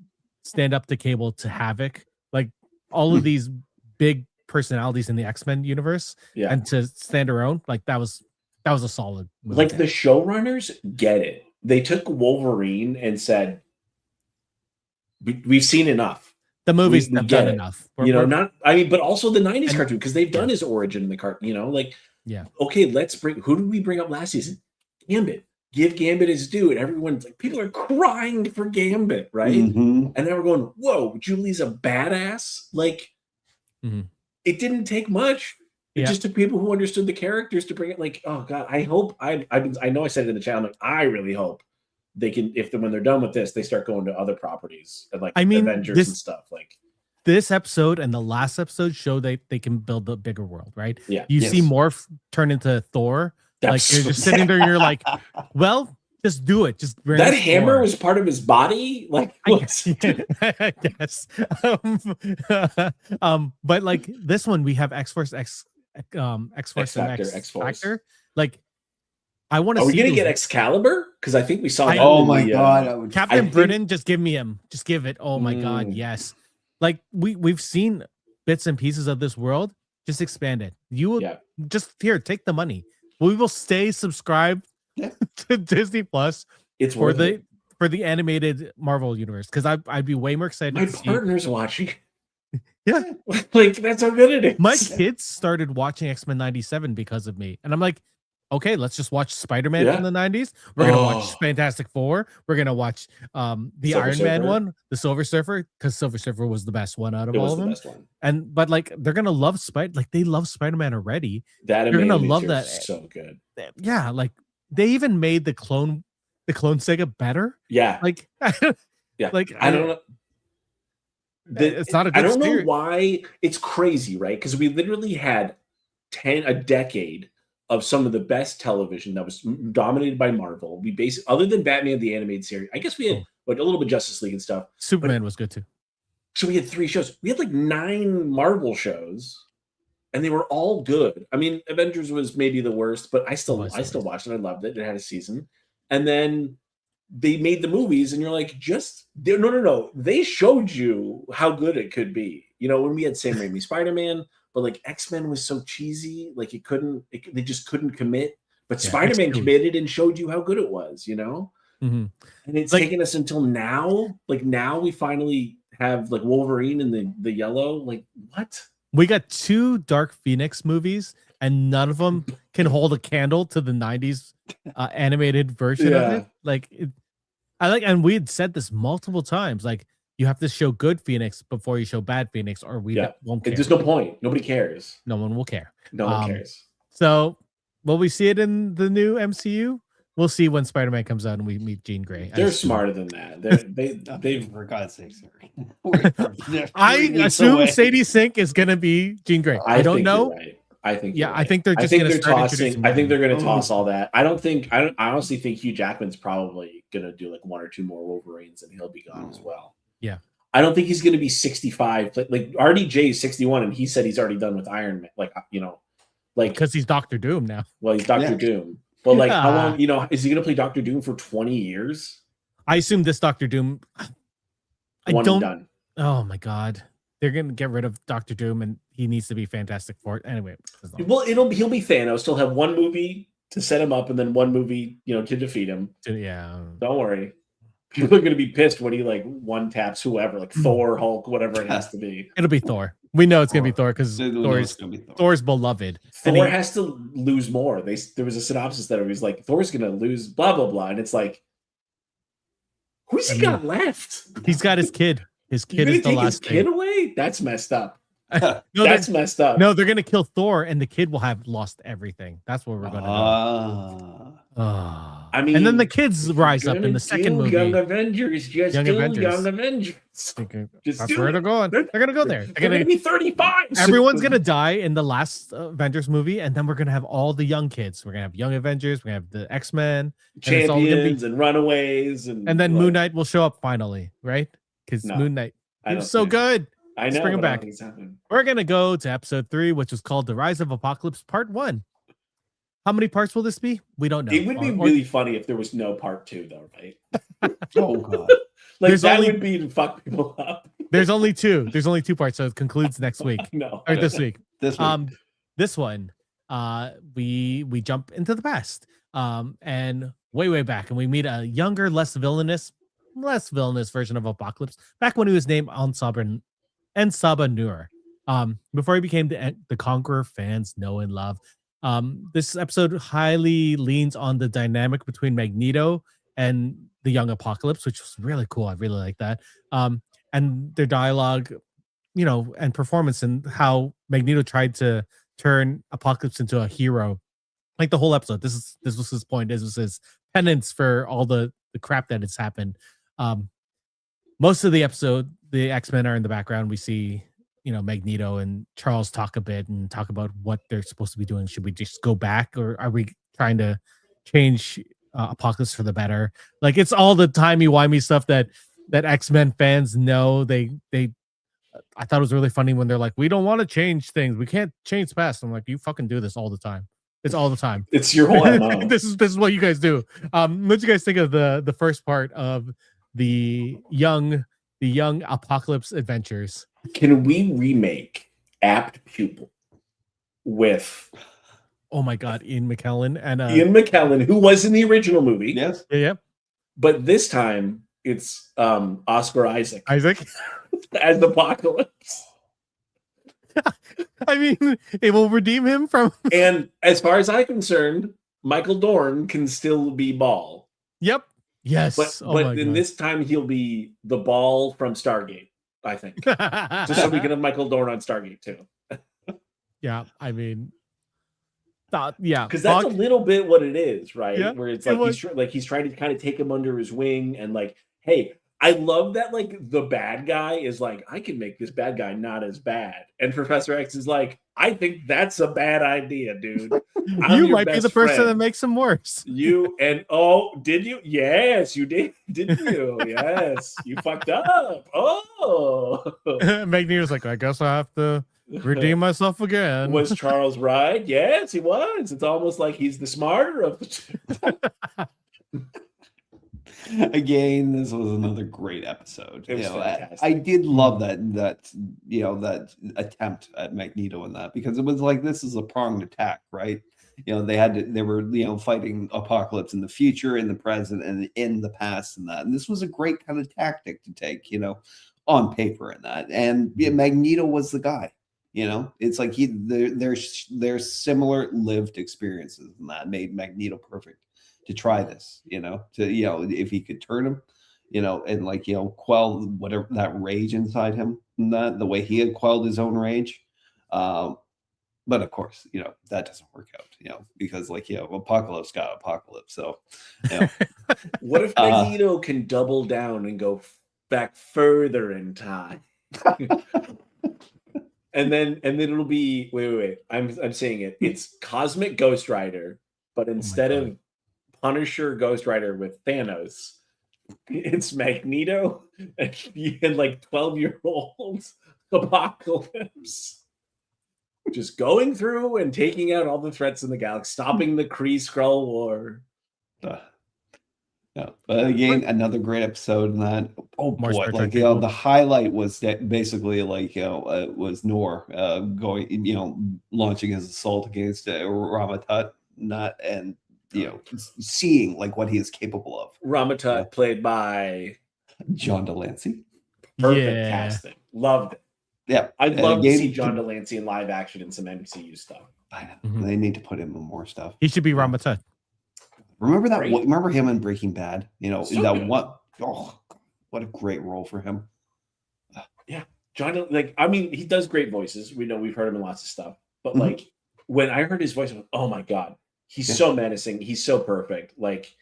Speaker 1: stand up to Cable, to Havoc, like all of these big personalities in the X-Men universe, and to stand her own, like that was a solid movie.
Speaker 3: Like the showrunners get it. They took Wolverine and said, "We've seen enough.
Speaker 1: The movies have done enough."
Speaker 3: But also the '90s cartoon, because they've done his origin in the cartoon. Okay, who did we bring up last season? Gambit. Give Gambit his due, and everyone's like, people are crying for Gambit, right? And then we're going, "Whoa, Julie's a badass!" Like, it didn't take much. It just took people who understood the characters to bring it. Like, oh god, I hope I know I said it in the chat. I'm like, I really hope they can, when they're done with this, they start going to other properties and Avengers and stuff. Like
Speaker 1: this episode and the last episode show they can build a bigger world, right?
Speaker 3: Yeah,
Speaker 1: you see Morph turn into Thor. Like you're just sitting there, and you're like, well, just do it. Just
Speaker 3: that hammer was part of his body. Like,
Speaker 1: I guess. But like this one, we have X-Force, X-Force, and X-Factor. Like, I want to.
Speaker 3: Are we gonna get Excalibur? Because I think we saw.
Speaker 2: Oh my god,
Speaker 1: Captain Britain! Just give me him. Just give it. Oh my god, yes. Like we've seen bits and pieces of this world. Just expand it. You will just take the money. We will stay subscribed to Disney Plus.
Speaker 3: It's for
Speaker 1: the animated Marvel universe, because I'd be way more excited.
Speaker 3: My partner's watching.
Speaker 1: Yeah,
Speaker 3: like that's how good it is.
Speaker 1: My kids started watching X-Men '97 because of me, and I'm like, okay, let's just watch Spider-Man from the '90s. We're gonna watch Fantastic Four. We're gonna watch the Iron Man one, the Silver Surfer, because Silver Surfer was the best one out of all of them. But like they're gonna love they love Spider-Man already.
Speaker 3: They're gonna love that. So good.
Speaker 1: Yeah, like they even made the Clone Saga better.
Speaker 3: Yeah,
Speaker 1: like like
Speaker 3: I don't know.
Speaker 1: It's not a good
Speaker 3: I don't know why. It's crazy, right? Because we literally had a decade of some of the best television that was dominated by Marvel. We basically, other than Batman the animated series, I guess we had like a little bit of Justice League and stuff.
Speaker 1: Superman was good too.
Speaker 3: So we had 3 shows. We had like 9 Marvel shows, and they were all good. I mean, Avengers was maybe the worst, but I still watched it. I loved it. It had a season, and then they made the movies, and you're like, no. They showed you how good it could be. When we had Sam Raimi Spider-Man, but like X-Men was so cheesy, like they just couldn't commit. But Spider-Man committed and showed you how good it was, And it's taken us until now. Like now we finally have like Wolverine and the yellow. Like what?
Speaker 1: We got 2 Dark Phoenix movies, and none of them can hold a candle to the '90s animated version of it. And we had said this multiple times. Like you have to show good Phoenix before you show bad Phoenix, or we won't care.
Speaker 3: There's no point. Nobody cares.
Speaker 1: No one will care.
Speaker 3: No one cares.
Speaker 1: So will we see it in the new MCU? We'll see when Spider-Man comes out and we meet Jean Grey.
Speaker 3: They're smarter than that. They've
Speaker 2: for God's sake,
Speaker 1: I assume Sadie Sink is gonna be Jean Grey. I don't know.
Speaker 3: Right. I think
Speaker 1: I think they're just gonna start
Speaker 3: tossing. I think they're gonna toss all that. I honestly think Hugh Jackman's probably gonna do like 1 or 2 more Wolverines, and he'll be gone as well.
Speaker 1: Yeah.
Speaker 3: I don't think he's gonna be 65. Like RDJ is 61, and he said he's already done with Iron Man. Like because
Speaker 1: he's Doctor Doom now.
Speaker 3: Well, he's Doctor Doom. But like, how long? Is he gonna play Doctor Doom for 20 years?
Speaker 1: I assume this Doctor Doom.
Speaker 3: Done.
Speaker 1: Oh my god. They're gonna get rid of Doctor Doom, and he needs to be Fantastic Four anyway.
Speaker 3: Well, he'll be Thanos. He'll have 1 movie to set him up, and then 1 movie, to defeat him.
Speaker 1: Yeah,
Speaker 3: don't worry. People are gonna be pissed when he like 1-taps whoever, like Thor, Hulk, whatever it has to be.
Speaker 1: It'll be Thor. We know it's gonna be Thor because Thor's beloved.
Speaker 3: Thor has to lose more. There was a synopsis that it was like Thor's gonna lose blah blah blah, and it's like, who's he got left?
Speaker 1: He's got his kid. His kid is the last
Speaker 3: thing. His kid away? That's messed up. That's messed up.
Speaker 1: No, they're gonna kill Thor, and the kid will have lost everything. That's what we're gonna do.
Speaker 3: I
Speaker 1: and then the
Speaker 3: mean,
Speaker 1: kids
Speaker 3: if you're
Speaker 1: rise up in
Speaker 3: gonna
Speaker 1: the second
Speaker 3: do
Speaker 1: movie.
Speaker 3: Young Avengers, just
Speaker 1: Young
Speaker 3: do
Speaker 1: Avengers.
Speaker 3: Young Avengers. Just
Speaker 1: That's
Speaker 3: do
Speaker 1: where
Speaker 3: it.
Speaker 1: they're going. They're gonna go there.
Speaker 3: They're gonna be 35.
Speaker 1: Everyone's gonna die in the last Avengers movie, and then we're gonna have all the young kids. We're gonna have Young Avengers. We're gonna have the X-Men,
Speaker 3: champions and runaways, and
Speaker 1: then Moon Knight will show up finally, right? Because
Speaker 3: No,
Speaker 1: Moon Knight,
Speaker 3: I
Speaker 1: he
Speaker 3: don't
Speaker 1: was so
Speaker 3: think-
Speaker 1: good.
Speaker 3: I
Speaker 1: Let's
Speaker 3: know,
Speaker 1: bring him
Speaker 3: but I don't
Speaker 1: back.
Speaker 3: think it's happening.
Speaker 1: We're gonna go to episode 3, which is called "The Rise of Apocalypse" Part 1. How many parts will this be? We don't know.
Speaker 3: It would be really funny if there was no part 2, though, right?
Speaker 2: Oh god.
Speaker 3: Like
Speaker 1: There's
Speaker 3: that
Speaker 1: only-
Speaker 3: would be to fuck people up.
Speaker 1: There's only 2. There's only 2 parts, so it concludes next week
Speaker 3: No,
Speaker 1: or this week.
Speaker 2: This week.
Speaker 1: This one, we jump into the past, and way back, and we meet a younger, less villainous version of Apocalypse back when he was named Ensaba Nur. Before he became the conqueror fans know and love. This episode highly leans on the dynamic between Magneto and the young Apocalypse, which was really cool. I really like that. And their dialogue, and performance, and how Magneto tried to turn Apocalypse into a hero. Like the whole episode, this was his point. This was his penance for all the crap that has happened. Most of the episode, the X-Men are in the background. We see, Magneto and Charles talk a bit and talk about what they're supposed to be doing. Should we just go back, or are we trying to change Apocalypse for the better? Like, it's all the timey-wimey stuff that X-Men fans know. I thought it was really funny when they're like, we don't want to change things. We can't change the past. I'm like, you fucking do this all the time. It's all the time.
Speaker 3: It's your whole MO.
Speaker 1: This is what you guys do. What do you guys think of the first part of the young Apocalypse adventures?
Speaker 3: Can we remake Apt Pupil with
Speaker 1: Oh my god, Ian McKellen and
Speaker 3: Ian McKellen, who was in the original movie?
Speaker 2: Yes.
Speaker 1: yeah,
Speaker 3: But this time it's Oscar Isaac
Speaker 1: Isaac.
Speaker 3: as Apocalypse.
Speaker 1: I mean, it will redeem him from.
Speaker 3: And as far as I'm concerned, Michael Dorn can still be Ball.
Speaker 1: Yep. Yes.
Speaker 3: But in this time he'll be the Ball from Stargate, I think. Just so we can have Michael Dorn on Stargate too.
Speaker 1: Yeah, I mean, yeah,
Speaker 3: because that's a little bit what it is, right?
Speaker 1: Yeah,
Speaker 3: where it's like he's trying to kind of take him under his wing, and like, hey, I love that. Like the bad guy is like, I can make this bad guy not as bad, and Professor X is like, I think that's a bad idea, dude.
Speaker 1: You might be the person that makes him worse.
Speaker 3: You and did you? Yes, you did. Didn't you? Yes, you fucked up. Oh,
Speaker 1: Magneto's like, I guess I have to redeem myself again.
Speaker 3: Was Charles right? Yes, he was. It's almost like he's the smarter of the two.
Speaker 2: Again, this was another great episode.
Speaker 3: It was fantastic.
Speaker 2: I did love that attempt at Magneto in that, because it was like, this is a pronged attack, right? They were fighting Apocalypse in the future, in the present, and in the past, and that. And this was a great kind of tactic to take, on paper and that. And Magneto was the guy. It's like there's similar lived experiences, and that made Magneto perfect to try this, if he could turn him, and quell whatever that rage inside him, and that the way he had quelled his own rage. But of course, that doesn't work out, because Apocalypse got Apocalypse. So,
Speaker 3: What if Magneto can double down and go back further in time? And then it'll be wait. I'm saying it. It's Cosmic Ghost Rider, but instead of Punisher Ghost Rider with Thanos, it's Magneto and like 12-year-old Apocalypse, just going through and taking out all the threats in the galaxy, stopping the Kree Skrull War.
Speaker 2: Yeah, but again, another great episode in that. Oh
Speaker 1: More
Speaker 2: boy,
Speaker 1: Star Trek people.
Speaker 2: the highlight was that basically was Nor going, launching his assault against Ramatut, and seeing like what he is capable of.
Speaker 3: Ramatut, played by
Speaker 2: John Delancey.
Speaker 3: Perfect casting. Loved it.
Speaker 2: Yeah,
Speaker 3: I'd love to see John Delancey in live action in some MCU stuff.
Speaker 2: They need to put him in more stuff.
Speaker 1: He should be Ramatut.
Speaker 2: Remember that?
Speaker 3: Great.
Speaker 2: Remember him in Breaking Bad?
Speaker 3: So
Speaker 2: that
Speaker 3: good.
Speaker 2: what a great role for him.
Speaker 3: Yeah, John. He does great voices. We know, we've heard him in lots of stuff. But like when I heard his voice, I went, oh my god, He's so menacing. He's so perfect. Like,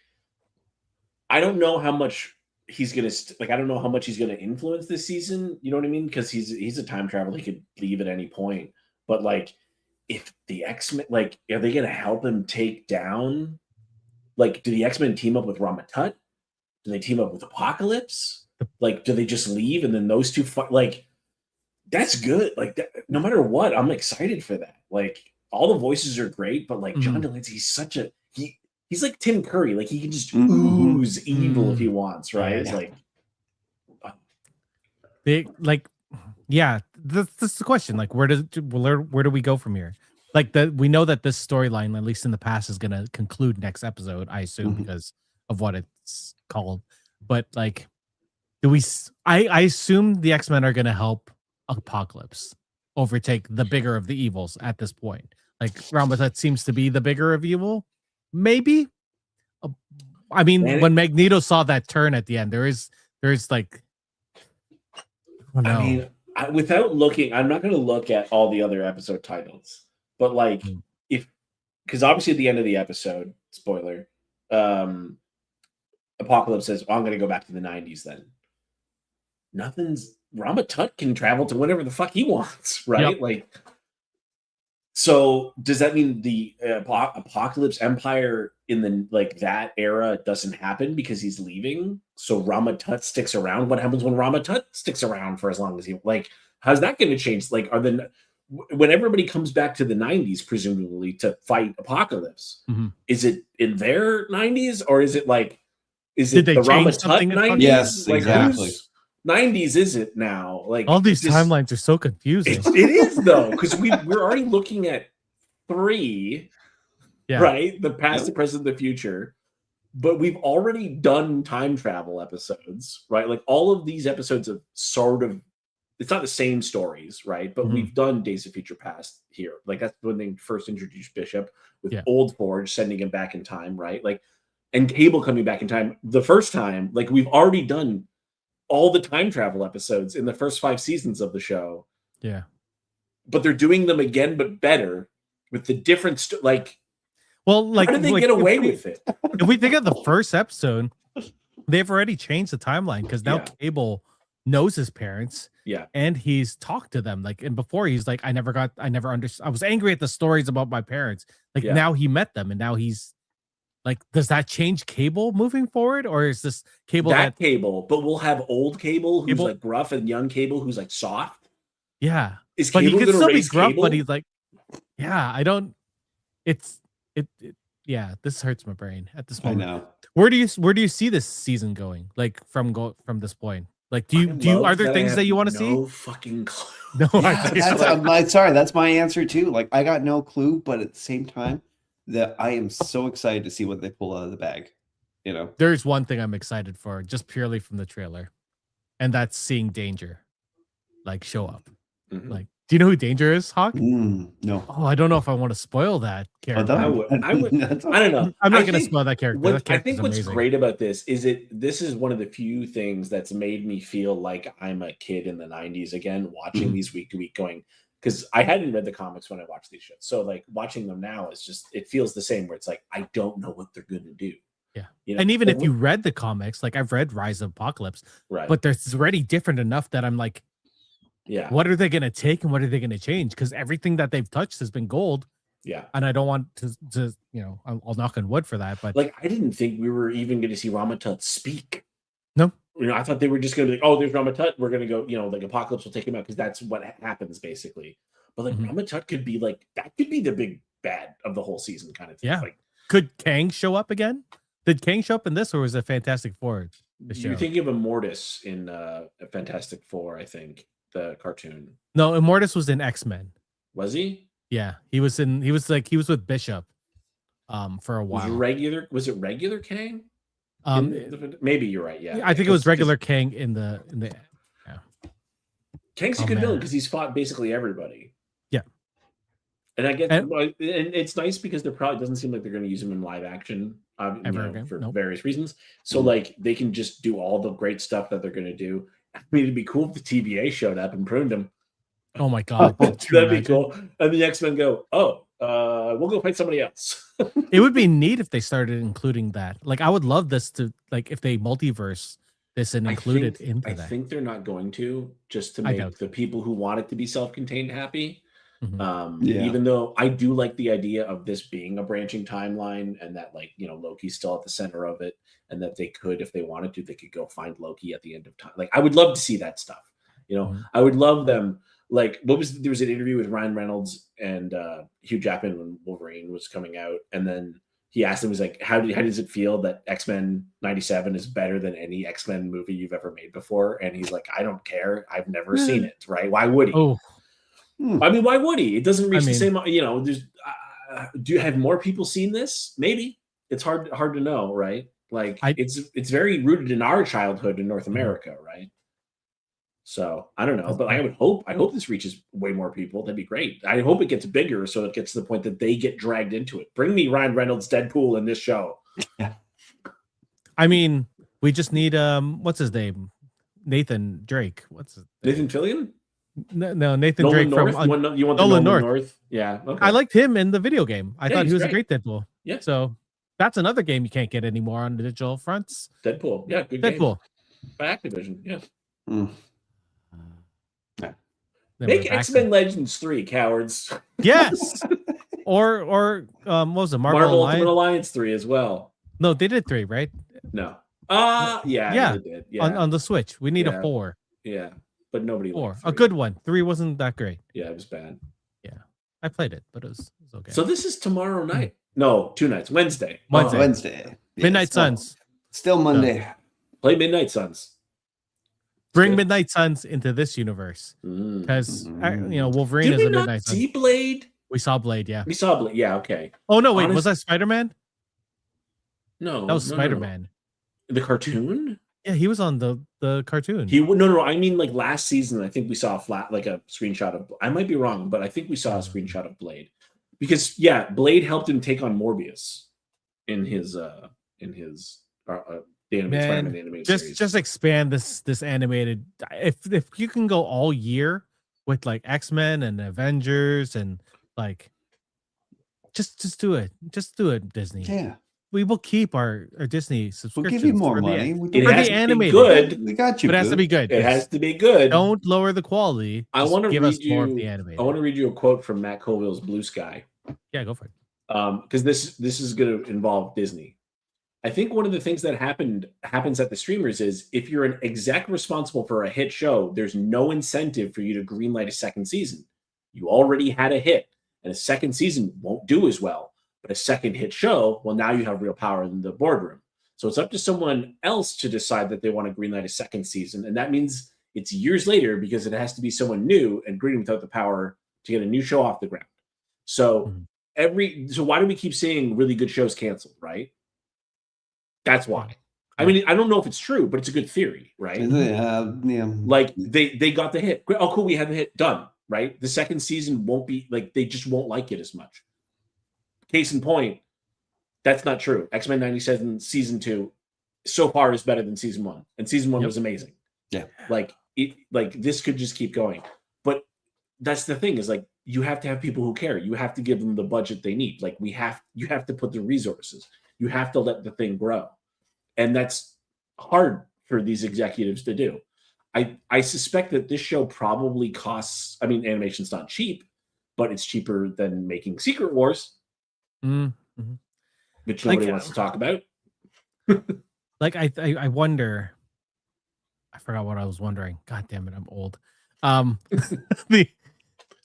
Speaker 3: I don't know how much he's gonna I don't know how much he's gonna influence this season. You know what I mean? Because he's a time traveler. He could leave at any point. But like, if the X-Men, like, are they gonna help him take down? Like, do the X-Men team up with Ramatut? Do they team up with Apocalypse? Like, do they just leave and then those two fight? Like, that's good. Like, that, no matter what, I'm excited for that. Like, all the voices are great, but like John Delancey's such a he's like Tim Curry. Like, he can just ooze evil if he wants, right? It's like
Speaker 1: they like, yeah. This is the question. Like, where do we go from here? Like, we know that this storyline, at least in the past, is going to conclude next episode, I assume, because of what it's called. But like, I assume the X-Men are going to help Apocalypse overtake the bigger of the evils at this point. Like, Ramatut seems to be the bigger of evil. Maybe. I mean, when Magneto saw that turn at the end, there is like, I mean,
Speaker 3: without looking, I'm not going to look at all the other episode titles, but like, because obviously at the end of the episode, spoiler, Apocalypse says, I'm going to go back to the 90s then. Ramatut can travel to whatever the fuck he wants, right? Yep. Like, so does that mean the Apocalypse Empire in the like that era doesn't happen because he's leaving? So Ramatut sticks around. What happens when Ramatut sticks around for as long as he like? How's that going to change? Like, when everybody comes back to the 90s, presumably to fight Apocalypse, is it in their 90s or is it like the Ramatut 90s?
Speaker 2: Yes,
Speaker 3: like,
Speaker 2: exactly.
Speaker 3: 90s is it now? Like,
Speaker 1: all these timelines are so confusing.
Speaker 3: It is though, because we're already looking at 3, right? The past, the present, the future. But we've already done time travel episodes, right? Like, all of these episodes of sort of, it's not the same stories, right? But we've done Days of Future Past here. Like, that's when they first introduced Bishop with Old Forge sending him back in time, right? Like, and Cable coming back in time the first time. Like, we've already done all the time travel episodes in the first 5 seasons of the show.
Speaker 1: Yeah.
Speaker 3: But they're doing them again, but better with the different,
Speaker 1: how
Speaker 3: did they get away with it?
Speaker 1: If we think of the first episode, they've already changed the timeline because now Cable knows his parents.
Speaker 3: Yeah.
Speaker 1: And he's talked to them. Like, and before he's like, I never understood. I was angry at the stories about my parents. Like, now he met them and now he's like, does that change Cable moving forward? Or is this Cable
Speaker 3: Cable, but we'll have old Cable who's like gruff and young Cable who's like soft?
Speaker 1: Yeah.
Speaker 3: Is
Speaker 1: but
Speaker 3: Cable
Speaker 1: he could still be gruff,
Speaker 3: Cable?
Speaker 1: but he's like, I don't, this hurts my brain at this moment.
Speaker 2: I know.
Speaker 1: Where do you see this season going? Like, from this point? Like, are there things that you want to see?
Speaker 3: No fucking clue.
Speaker 1: No idea.
Speaker 2: Sorry, that's my answer too. Like, I got no clue, but at the same time, that I am so excited to see what they pull out of the bag. You know,
Speaker 1: there's one thing I'm excited for, just purely from the trailer, and that's seeing Danger, like, show up. Like, do you know who Danger is, Hawk?
Speaker 2: No.
Speaker 1: Oh, I don't know if I want to spoil that character.
Speaker 3: I would. I don't know.
Speaker 1: I'm not going to spoil that character.
Speaker 3: I think what's great about this is this is one of the few things that's made me feel like I'm a kid in the 90s again, watching these week to week going. Because I hadn't read the comics when I watched these shows. So, like, watching them now is just, it feels the same, where it's like, I don't know what they're going to do.
Speaker 1: Yeah.
Speaker 3: You know?
Speaker 1: And even if you read the comics, like, I've read Rise of Apocalypse,
Speaker 3: right?
Speaker 1: But there's already different enough that I'm like, what are they going to take and what are they going to change? Because everything that they've touched has been gold.
Speaker 3: Yeah.
Speaker 1: And I don't want to I'll knock on wood for that. But
Speaker 3: like, I didn't think we were even going to see Ramatut speak.
Speaker 1: No.
Speaker 3: I thought they were just going to be like, oh, there's Ramatut. We're going to go, like, Apocalypse will take him out because that's what happens basically. But like, Ramatut could be like, that could be the big bad of the whole season kind of thing.
Speaker 1: Yeah.
Speaker 3: Like,
Speaker 1: could Kang show up again? Did Kang show up in this, or was it Fantastic Four?
Speaker 3: You're thinking of Immortus in Fantastic Four, I think, the cartoon.
Speaker 1: No, Immortus was in X-Men.
Speaker 3: Was he?
Speaker 1: Yeah, he was with Bishop for a while.
Speaker 3: Was it regular Kang? Maybe you're right. Yeah,
Speaker 1: I think it was regular Kang in the.
Speaker 3: Yeah. Kang's a good villain because he's fought basically everybody.
Speaker 1: Yeah,
Speaker 3: and I get, and it's nice because there probably doesn't seem like they're going to use him in live action for various reasons. So like, they can just do all the great stuff that they're going to do. I mean, it'd be cool if the TVA showed up and pruned him.
Speaker 1: Oh my god,
Speaker 3: that'd be cool. And the X-Men go, oh, we'll go find somebody else.
Speaker 1: It would be neat if they started including that. Like, I would love this to, like, if they multiverse this and include it into
Speaker 3: I
Speaker 1: that.
Speaker 3: think they're not going to, just to
Speaker 1: I
Speaker 3: make
Speaker 1: doubt
Speaker 3: the people who want it to be self-contained happy.
Speaker 1: Mhm.
Speaker 2: Yeah.
Speaker 3: Even though I do like the idea of this being a branching timeline, and that, like, Loki's still at the center of it, and that they could, if they wanted to, they could go find Loki at the end of time. Like, I would love to see that stuff.
Speaker 1: Mhm.
Speaker 3: I would love them. Like, there was an interview with Ryan Reynolds and Hugh Jackman when Wolverine was coming out, and then he asked him, was like, how does it feel that X-Men 97 is better than any X-Men movie you've ever made before? And he's like, I don't care. I've never seen it. Right? Why would he?
Speaker 1: Oh,
Speaker 3: I mean, why would he? It doesn't reach
Speaker 1: I
Speaker 3: the
Speaker 1: mean-
Speaker 3: same. There's. Do you have more people seen this? Maybe. It's hard to know, right? Like, it's very rooted in our childhood in North America, right? So I don't know, but I hope this reaches way more people. That'd be great. I hope it gets bigger, so it gets to the point that they get dragged into it. Bring me Ryan Reynolds Deadpool in this show.
Speaker 2: Yeah.
Speaker 1: I mean, we just need what's his name? Nathan Drake. What's his
Speaker 3: Nathan Fillion?
Speaker 1: No, Nathan
Speaker 3: Nolan
Speaker 1: Drake
Speaker 3: North?
Speaker 1: from
Speaker 3: You want the
Speaker 1: Nolan
Speaker 3: Nolan
Speaker 1: North.
Speaker 3: North? Yeah. Okay.
Speaker 1: I liked him in the video game. I thought
Speaker 3: he's
Speaker 1: he was
Speaker 3: great.
Speaker 1: a great Deadpool.
Speaker 3: Yeah.
Speaker 1: So that's another game you can't get anymore on the digital fronts.
Speaker 3: Deadpool. Yeah, good
Speaker 1: Deadpool.
Speaker 3: game. By Activision. Yeah.
Speaker 2: Mm.
Speaker 1: Then
Speaker 3: Make
Speaker 1: we're back
Speaker 3: X-Men
Speaker 1: to-
Speaker 3: Legends 3, cowards.
Speaker 1: Yes. or what was it? Marvel
Speaker 3: Marvel
Speaker 1: Alliance?
Speaker 3: Ultimate Alliance 3 as well.
Speaker 1: No, they did 3, right?
Speaker 3: No. Yeah. They did. Yeah.
Speaker 1: On the Switch. We need
Speaker 3: Yeah.
Speaker 1: a 4.
Speaker 3: Yeah. But nobody
Speaker 1: 4.
Speaker 3: liked
Speaker 1: A
Speaker 3: 3.
Speaker 1: good one. 3 wasn't that great.
Speaker 3: Yeah, it was bad.
Speaker 1: I played it, but it was okay.
Speaker 3: So this is tomorrow night. No, 2 nights. Wednesday.
Speaker 1: Wednesday.
Speaker 2: Wednesday. Yeah,
Speaker 1: Midnight
Speaker 2: still-
Speaker 1: Suns.
Speaker 2: Still Monday.
Speaker 3: Play Midnight Suns.
Speaker 1: Bring
Speaker 3: Good.
Speaker 1: Midnight Suns into this universe because Wolverine
Speaker 3: Did
Speaker 1: is
Speaker 3: we
Speaker 1: a
Speaker 3: not
Speaker 1: Midnight Sun.
Speaker 3: see Blade?
Speaker 1: We saw Blade, yeah.
Speaker 3: We saw Blade. Yeah, okay.
Speaker 1: Oh no, wait,
Speaker 3: Honest-
Speaker 1: was that Spider-Man?
Speaker 3: No,
Speaker 1: That was
Speaker 3: no.
Speaker 1: Spider-Man.
Speaker 3: The cartoon?
Speaker 1: Yeah, he was on the cartoon.
Speaker 3: No. I mean, like last season, I think we saw a screenshot of. I might be wrong, but I think we saw a screenshot of Blade because Blade helped him take on Morbius in his the animated Spider-Man animated series.
Speaker 1: just expand this animated. If you can go all year with like X-Men and Avengers and like just do it. Just do it, Disney.
Speaker 2: Yeah.
Speaker 1: We will keep our Disney
Speaker 2: We'll
Speaker 1: subscriptions.
Speaker 2: give you more
Speaker 1: for the-
Speaker 2: money.
Speaker 3: It
Speaker 1: for
Speaker 3: has
Speaker 1: the
Speaker 3: to
Speaker 1: animated.
Speaker 3: be good.
Speaker 2: We got you.
Speaker 1: But it has to
Speaker 2: boo.
Speaker 1: be good.
Speaker 3: It has to be good.
Speaker 1: Don't lower the quality.
Speaker 3: I
Speaker 1: Just
Speaker 3: want to
Speaker 1: give
Speaker 3: read
Speaker 1: us more of
Speaker 3: you.
Speaker 1: the animated.
Speaker 3: I want to read you a quote from Matt Colville's Blue Sky.
Speaker 1: Yeah, go for it.
Speaker 3: Because this is going to involve Disney. I think one of the things that happens at the streamers is if you're an exec responsible for a hit show, there's no incentive for you to greenlight a second season. You already had a hit, and a second season won't do as well. But a second hit show, well, now you have real power in the boardroom. So it's up to someone else to decide that they want to greenlight a second season, and that means it's years later because it has to be someone new and green without the power to get a new show off the ground. So so why do we keep seeing really good shows canceled, right? That's why. I mean, I don't know if it's true, but it's a good theory, right?
Speaker 2: Yeah.
Speaker 3: Like they got the hit. Oh, cool, we have the hit done, right? The second season won't be like they just won't like it as much. Case in point, that's not true. X-Men 97 season 2 so far is better than season 1, and season 1 was amazing.
Speaker 2: Yeah,
Speaker 3: like this could just keep going. But that's the thing is like you have to have people who care. You have to give them the budget they need. Like you have to put the resources. You have to let the thing grow, and that's hard for these executives to do. I suspect that this show probably costs. I mean, animation's not cheap, but it's cheaper than making Secret Wars.
Speaker 1: Mm-hmm.
Speaker 3: Which nobody wants to talk about.
Speaker 1: Like I wonder. I forgot what I was wondering. God damn it, I'm old.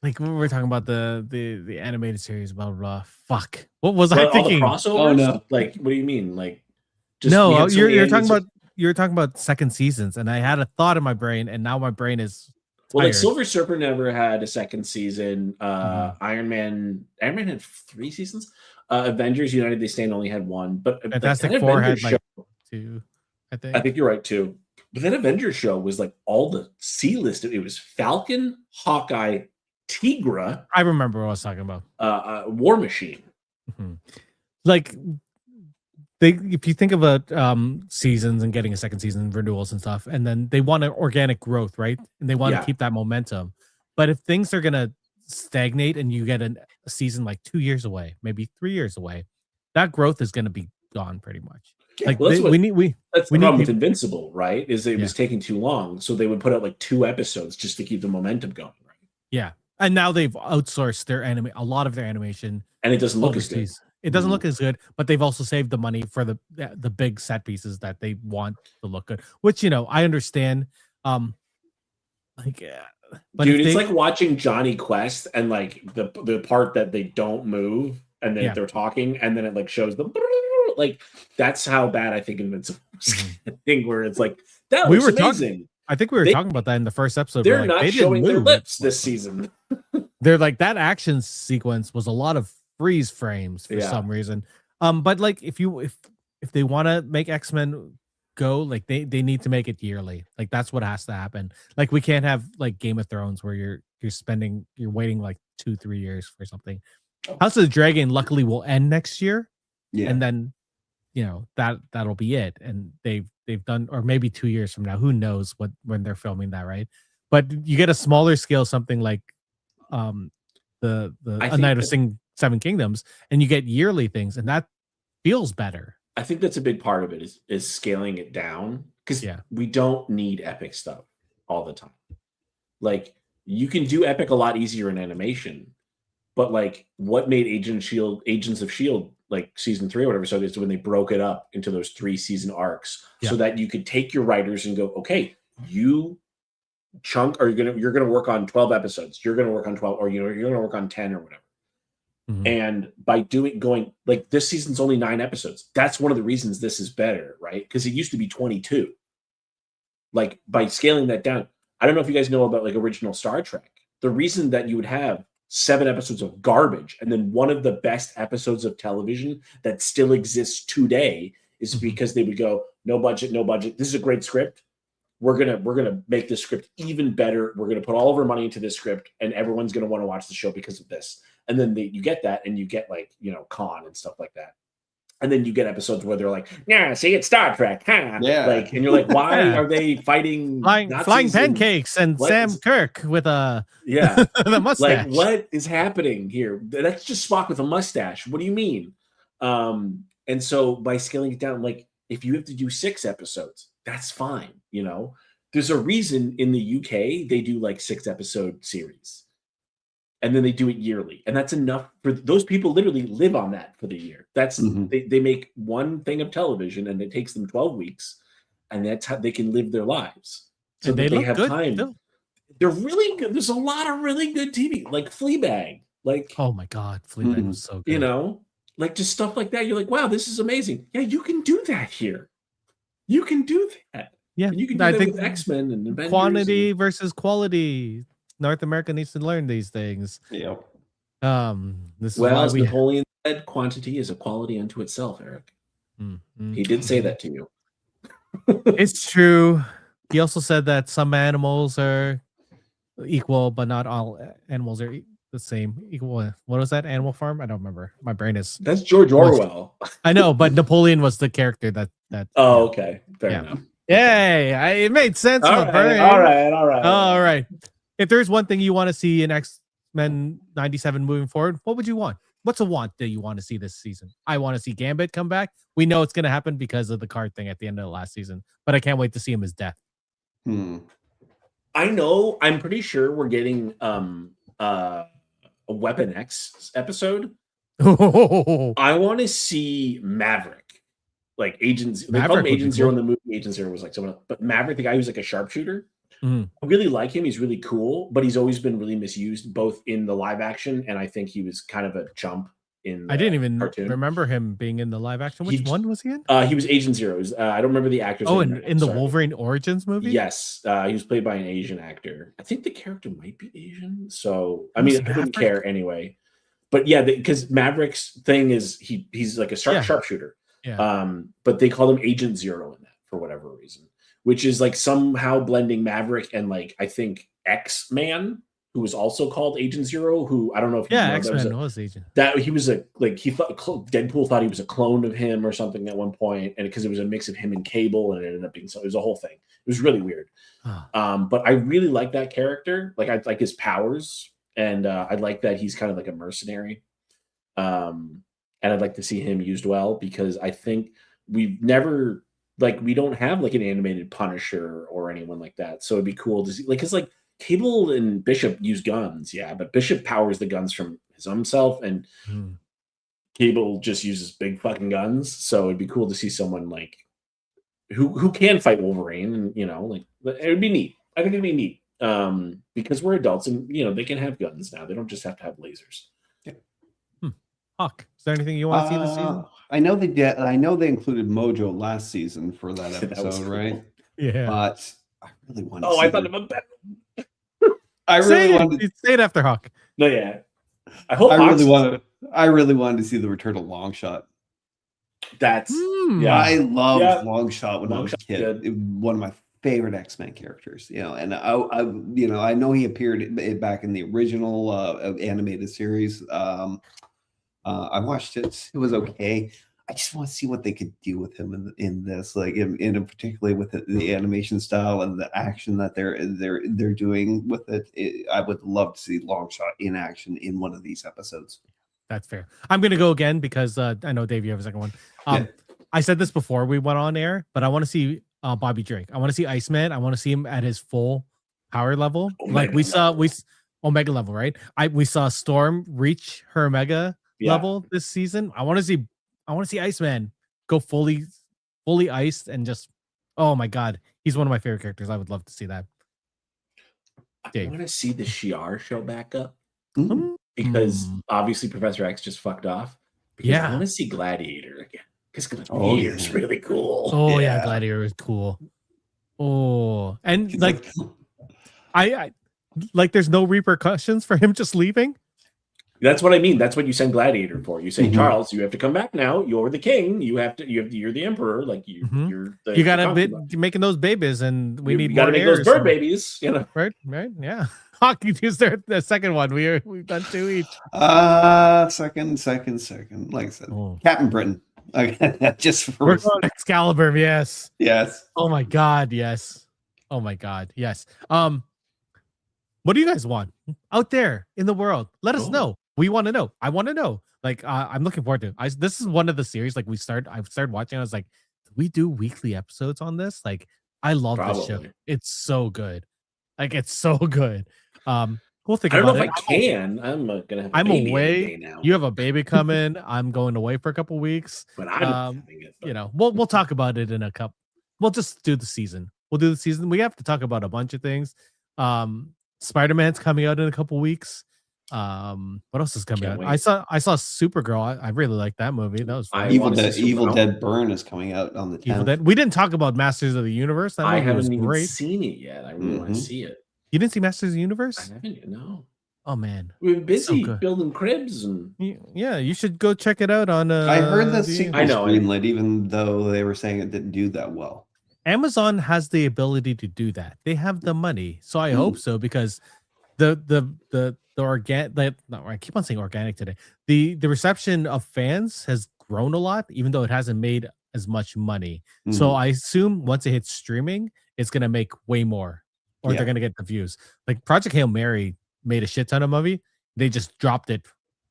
Speaker 1: Like we were talking about the animated series, blah blah blah. Fuck. What was I thinking?
Speaker 3: All the crossovers?
Speaker 2: Oh, no.
Speaker 3: Like, what do you mean? Like,
Speaker 1: no, you're talking about second seasons, and I had a thought in my brain, and now my brain is
Speaker 3: well, like
Speaker 1: tired.
Speaker 3: Silver Surfer never had a second season. Iron Man had 3 seasons. Avengers United They Stand only had 1, but
Speaker 1: Fantastic
Speaker 3: that
Speaker 1: Four
Speaker 3: Avengers
Speaker 1: had like 2. I
Speaker 3: think you're right too. But that Avengers show was like all the C-list. It was Falcon, Hawkeye, Tigra.
Speaker 1: I remember what I was talking about.
Speaker 3: War Machine.
Speaker 1: Mm-hmm. Like if you think about seasons and getting a second season renewals and stuff, and then they want an organic growth, right? And they want to keep that momentum. But if things are gonna stagnate and you get a season like 2 years away, maybe 3 years away, that growth is going to be gone pretty much.
Speaker 3: Yeah,
Speaker 1: Like
Speaker 3: well,
Speaker 1: that's the
Speaker 3: problem with
Speaker 1: people.
Speaker 3: Invincible, right? Is it was taking too long, so they would put out like 2 episodes just to keep the momentum going, right?
Speaker 1: Yeah, and now they've outsourced a lot of their animation,
Speaker 3: and it doesn't look as good.
Speaker 1: overseas. It doesn't look as good, but they've also saved the money for the big set pieces that they want to look good. Which I understand. Like, but
Speaker 3: Dude, it's like watching Johnny Quest and like the part that they don't move and then they're talking and then it like shows them like that's how bad I think Invincible thing where it's like that was amazing.
Speaker 1: I think we were talking about that in the first episode.
Speaker 3: They're not showing their lips this season.
Speaker 1: They're like that action sequence was a lot of freeze frames for some reason. But like if they want to make X-Men go, like they need to make it yearly. Like that's what has to happen. Like we can't have like Game of Thrones where you're waiting like 2-3 years for something. House of the Dragon luckily will end next year. Yeah. And then that'll be it. And they've done, or maybe 2 years from now, who knows when they're filming that, right? But you get a smaller scale, something like the A Night of Seven Kingdoms, and you get yearly things, and that feels better.
Speaker 3: I think that's a big part of it is scaling it down because we don't need epic stuff all the time. Like you can do epic a lot easier in animation, but like what made Agents of Shield like season 3 or whatever, so is when they broke it up into those 3 season arcs so that you could take your writers and go, okay, you chunk or you're gonna work on 12 episodes, you're gonna work on 12, or you're gonna work on 10 or whatever. And by going like this season's only 9 episodes. That's one of the reasons this is better, right? Because it used to be 22. Like by scaling that down, I don't know if you guys know about like original Star Trek. The reason that you would have 7 episodes of garbage and then one of the best episodes of television that still exists today is because they would go, no budget. This is a great script. We're gonna make this script even better. We're gonna put all of our money into this script, and everyone's gonna want to watch the show because of this. And then you get that, and you get like Khan and stuff like that. And then you get episodes where they're like, "Yeah, see, it's Star Trek, huh?"
Speaker 2: Yeah.
Speaker 3: Like, and you're like, "Why are they fighting
Speaker 1: flying pancakes and Sam Kirk with a the mustache?
Speaker 3: Like, what is happening here? That's just Spock with a mustache. What do you mean?" And so by scaling it down, like if you have to do 6 episodes, that's fine. There's a reason in the UK they do like 6 episode series. And then they do it yearly. And that's enough for those people literally live on that for the year. That's they make one thing of television and it takes them 12 weeks. And that's how they can live their lives. So that they have time. Still. They're really good. There's a lot of really good TV, like Fleabag. Like,
Speaker 1: oh my God, Fleabag was so good.
Speaker 3: Like just stuff like that. You're like, wow, this is amazing. Yeah, you can do that here. You can do that.
Speaker 1: Yeah.
Speaker 3: And you can do that with X-Men and Avengers.
Speaker 1: Quantity versus quality. North America needs to learn these things.
Speaker 2: Yep.
Speaker 1: This is why
Speaker 3: Napoleon said, quantity is a quality unto itself, Eric. He did say that to you.
Speaker 1: It's true. He also said that some animals are equal, but not all animals are the same. Equal. What was that? Animal Farm? I don't remember. My brain is.
Speaker 3: That's George Orwell.
Speaker 1: I know, but Napoleon was the character that.
Speaker 3: Oh, okay. Fair enough.
Speaker 1: Yay! It made sense.
Speaker 3: All right.
Speaker 1: If there's one thing you want to see in X-Men 97 moving forward, what would you want? What's a want that you want to see this season? I want to see Gambit come back. We know it's going to happen because of the card thing at the end of the last season, but I can't wait to see him as Death.
Speaker 3: I know. I'm pretty sure we're getting a Weapon X episode. I want to see Maverick, like Agents. They call him Agent Zero in the movie. Agent Zero was like someone else, but Maverick, the guy who's like a sharpshooter. I really like him. He's really cool, but he's always been really misused, both in the live action and I think he was kind of a chump in the
Speaker 1: I didn't even
Speaker 3: cartoon.
Speaker 1: Remember him being in the live action. Which one was he in?
Speaker 3: He was Agent Zero. I don't remember the actor's name.
Speaker 1: In the Wolverine Origins movie?
Speaker 3: Yes. He was played by an Asian actor. I think the character might be Asian. So, I mean, I wouldn't care anyway. But yeah, because Maverick's thing is he's like a sharpshooter.
Speaker 1: Yeah.
Speaker 3: But they call him Agent Zero in that for whatever reason, which is like somehow blending Maverick and like I think X-Man, who was also called Agent Zero, who I don't know if
Speaker 1: X-Men was Agent.
Speaker 3: That he was he thought Deadpool thought he was a clone of him or something at one point, and because it was a mix of him and Cable, and it ended up being it was a whole thing. It was really weird. But I really like that character. Like I like his powers. and I like that he's kind of like a mercenary. And I'd like to see him used well because I think we've never we don't have like an animated Punisher or anyone like that. So it'd be cool to see because like Cable and Bishop use guns, yeah, but Bishop powers the guns from his own self, and
Speaker 1: Hmm.
Speaker 3: Cable just uses big fucking guns. So it'd be cool to see someone like who can fight Wolverine, and like it would be neat. I think it'd be neat because we're adults, and they can have guns now. They don't just have to have lasers.
Speaker 1: Hawk, is there anything you want to see this season?
Speaker 2: I know they did. I know they included Mojo last season for that
Speaker 3: That was
Speaker 2: episode,
Speaker 3: cool.
Speaker 2: right?
Speaker 1: Yeah.
Speaker 2: But I really want to.
Speaker 3: Oh,
Speaker 2: see
Speaker 3: I thought
Speaker 2: the-
Speaker 3: about that.
Speaker 2: I really wanted.
Speaker 1: Say it after Hawk.
Speaker 3: No, yeah. I hope
Speaker 2: I really
Speaker 3: Hawks-
Speaker 2: wanted. I really wanted to see the return of Longshot.
Speaker 3: That's
Speaker 1: Yeah.
Speaker 2: I loved
Speaker 3: Yeah.
Speaker 2: Longshot when I was a
Speaker 3: Longshot's
Speaker 2: kid.
Speaker 3: good.
Speaker 2: It was one of my favorite X-Men characters. And I know he appeared back in the original animated series. I watched it. It was okay. I just want to see what they could do with him in this, like in particularly with the animation style and the action that they're doing with it. I would love to see Longshot in action in one of these episodes.
Speaker 1: That's fair. I'm gonna go again because I know Dave, you have a second one.
Speaker 2: Yeah.
Speaker 1: I said this before we went on air, but I want to see Bobby Drake. I want to see Iceman. I want to see him at his full power level. Like we saw Omega level, right? We saw Storm reach her Omega level this season. I want to see Iceman go fully iced and just, oh my god, he's one of my favorite characters. I would love to see that.
Speaker 3: I want to see the Shi'ar show back up
Speaker 2: Mm.
Speaker 3: because obviously Professor X just fucked off. Because
Speaker 1: Yeah.
Speaker 3: I want to see Gladiator again because Gladiator is really cool.
Speaker 1: Oh yeah,
Speaker 2: Yeah.
Speaker 1: Gladiator is cool. Oh, and
Speaker 2: He's
Speaker 1: like I like there's no repercussions for him just leaving.
Speaker 3: That's what I mean. That's what you send Gladiator for. You say,
Speaker 2: Mhm.
Speaker 3: Charles, you have to come back now. You're the king. You're the emperor. Like you're the
Speaker 1: You gotta be
Speaker 3: concubine.
Speaker 1: making those babies, and we need
Speaker 3: you gotta
Speaker 1: more
Speaker 3: make those
Speaker 1: heirs,
Speaker 3: bird
Speaker 1: and-
Speaker 3: babies.
Speaker 1: Right, yeah. Hawk, use the second one. We've done 2 each.
Speaker 2: Second. Like I said,
Speaker 1: Oh.
Speaker 2: Captain Britain. Okay, just
Speaker 1: We're
Speaker 2: for
Speaker 1: going Excalibur, yes.
Speaker 2: yes.
Speaker 1: Oh my god, yes. Oh my god, yes. What do you guys want out there in the world? Let us
Speaker 3: Oh.
Speaker 1: know. We want to know. I want to know. Like, I'm looking forward to it. This is one of the series. Like, I've started watching. I was like, do we do weekly episodes on this? Like, I love this show.
Speaker 3: Probably.
Speaker 1: It's so good. Like, it's so good. We'll think
Speaker 3: I don't know
Speaker 1: about
Speaker 3: if
Speaker 1: it.
Speaker 3: I can. I'm gonna have a
Speaker 1: I'm
Speaker 3: baby
Speaker 1: away.
Speaker 3: any day now.
Speaker 1: You have a baby coming. I'm going away for a couple weeks.
Speaker 3: but I'm not having it. But
Speaker 1: We'll talk about it in a couple. We'll just do the season. We'll do the season. We have to talk about a bunch of things. Spider-Man's coming out in a couple weeks. What else is coming
Speaker 3: Can't
Speaker 1: out?
Speaker 3: wait.
Speaker 1: I saw Supergirl. I really like that movie. That was fun.
Speaker 3: I wanna see
Speaker 2: Evil
Speaker 3: Supergirl.
Speaker 2: Dead Burn is coming out on the 10th.
Speaker 1: Evil Dead. We didn't talk about Masters of the Universe. That
Speaker 3: I
Speaker 1: movie was
Speaker 3: haven't even
Speaker 1: great.
Speaker 3: seen it yet. I really want to
Speaker 2: Mhm.
Speaker 3: see it.
Speaker 1: You didn't see Masters of the
Speaker 3: I
Speaker 1: Universe?
Speaker 3: haven't yet. No.
Speaker 1: Oh man.
Speaker 3: We've been busy
Speaker 1: good.
Speaker 3: building cribs and
Speaker 1: Yeah, you should go check it out on.
Speaker 2: I heard the
Speaker 1: the-
Speaker 2: sequel
Speaker 3: I know,
Speaker 2: greenlit, even though they were saying it didn't do that well.
Speaker 1: Amazon has the ability to do that. They have the money, so I hope so because the organic. No, I keep on saying organic today. The reception of fans has grown a lot, even though it hasn't made as much money. So
Speaker 2: Mhm.
Speaker 1: I assume once it hits streaming, it's gonna make way more, or
Speaker 2: Yeah.
Speaker 1: they're gonna get the views. Like Project Hail Mary made a shit ton of money. They just dropped it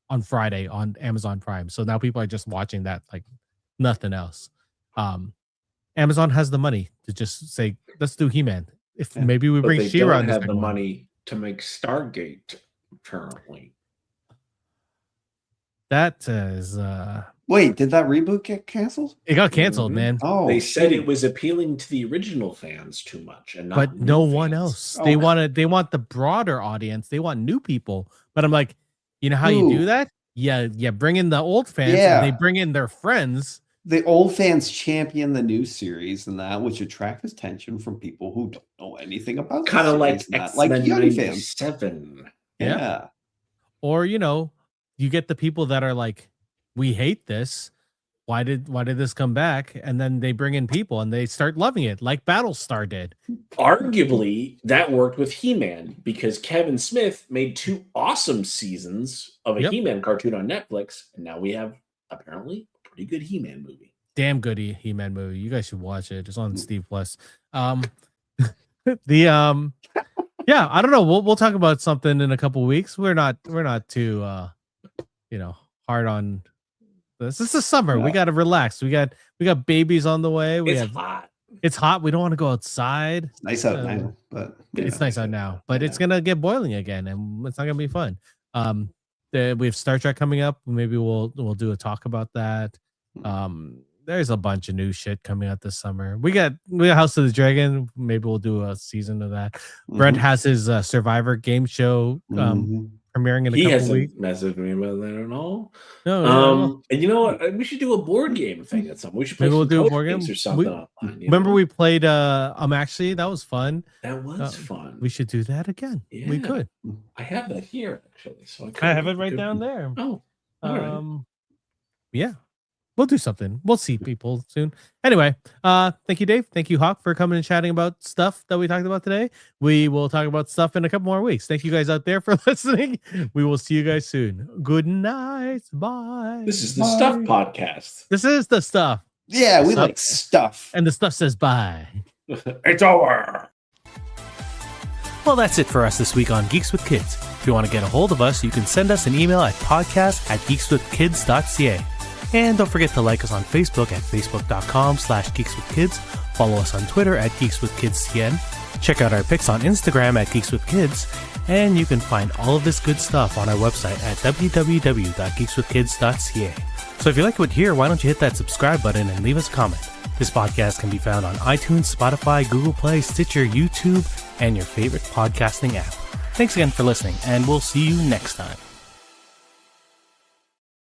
Speaker 1: on Friday on Amazon Prime, so now people are just watching that like nothing else. Amazon has the money to just say, let's do He-Man. If
Speaker 2: Yeah.
Speaker 1: maybe we
Speaker 3: but
Speaker 1: bring
Speaker 3: they
Speaker 1: She-Ra
Speaker 3: don't
Speaker 1: in the
Speaker 3: have the
Speaker 1: second one.
Speaker 3: money to make Stargate currently.
Speaker 1: That is
Speaker 2: Wait, did that reboot get canceled?
Speaker 1: it got canceled,
Speaker 3: Mhm.
Speaker 1: man.
Speaker 2: Oh,
Speaker 3: They said
Speaker 2: shit.
Speaker 3: it was appealing to the original fans too much, and not
Speaker 1: But
Speaker 3: new
Speaker 1: no one
Speaker 3: fans.
Speaker 1: else.
Speaker 2: Oh.
Speaker 1: They want the broader audience. They want new people. But I'm like, you know how you do
Speaker 2: Ooh.
Speaker 1: that? Yeah, bring in the old fans
Speaker 2: Yeah.
Speaker 1: and they bring in their friends.
Speaker 2: The old fans champion the new series and that, which attract attention from people who don't know anything about the
Speaker 3: Kind of like
Speaker 2: series and that,
Speaker 3: X-Men
Speaker 2: like young fans.
Speaker 3: 97.
Speaker 1: Yeah.
Speaker 2: Yeah.
Speaker 1: Or, you get the people that are like, we hate this. Why did this come back? And then they bring in people and they start loving it, like Battlestar did.
Speaker 3: Arguably, that worked with He-Man because Kevin Smith made 2 awesome seasons of a
Speaker 1: Yep.
Speaker 3: He-Man cartoon on Netflix, and now we have apparently a pretty good He-Man movie.
Speaker 1: Damn good He-Man movie. You guys should watch it. It's on Steve Plus. The Yeah, I don't know. We'll talk about something in a couple weeks. We're not too hard on this. This is summer.
Speaker 2: Yeah.
Speaker 1: We got to relax. We got babies on the way.
Speaker 3: It's hot.
Speaker 1: It's hot. We don't want to go outside.
Speaker 2: It's nice out now, but
Speaker 1: It's nice out now, but it's gonna get boiling again, and it's not gonna be fun. We have Star Trek coming up. Maybe we'll do a talk about that. There's a bunch of new shit coming out this summer. We got House of the Dragon. Maybe we'll do a season of that. Brent has his Survivor game show premiering in a couple weeks.
Speaker 3: He hasn't messaged me about that at all.
Speaker 1: No.
Speaker 3: And you know what? We should do a board game thing at some. We should play
Speaker 1: Maybe we'll do a board
Speaker 3: games
Speaker 1: game
Speaker 3: or something. Online,
Speaker 1: remember we played actually that was fun.
Speaker 3: That was fun.
Speaker 1: We should do that again.
Speaker 3: Yeah.
Speaker 1: We could.
Speaker 3: I have that here actually. So
Speaker 1: I have it right down there.
Speaker 3: Oh, all right.
Speaker 1: Yeah. We'll do something. We'll see people soon. Anyway, thank you, Dave. Thank you, Hawk, for coming and chatting about stuff that we talked about today. We will talk about stuff in a couple more weeks. Thank you guys out there for listening. We will see you guys soon. Good night. Bye.
Speaker 3: This is the Stuff Podcast.
Speaker 1: This is the stuff.
Speaker 2: Yeah, we like stuff.
Speaker 1: And the stuff says bye.
Speaker 3: It's over.
Speaker 1: Well, that's it for us this week on Geeks with Kids. If you want to get a hold of us, you can send us an email at podcast@geekswithkids.ca. And don't forget to like us on Facebook at facebook.com/geekswithkids. Follow us on Twitter at geekswithkidscn. Check out our pics on Instagram at geekswithkids. And you can find all of this good stuff on our website at www.geekswithkids.ca. So if you like what you hear, why don't you hit that subscribe button and leave us a comment. This podcast can be found on iTunes, Spotify, Google Play, Stitcher, YouTube, and your favorite podcasting app. Thanks again for listening, and we'll see you next time.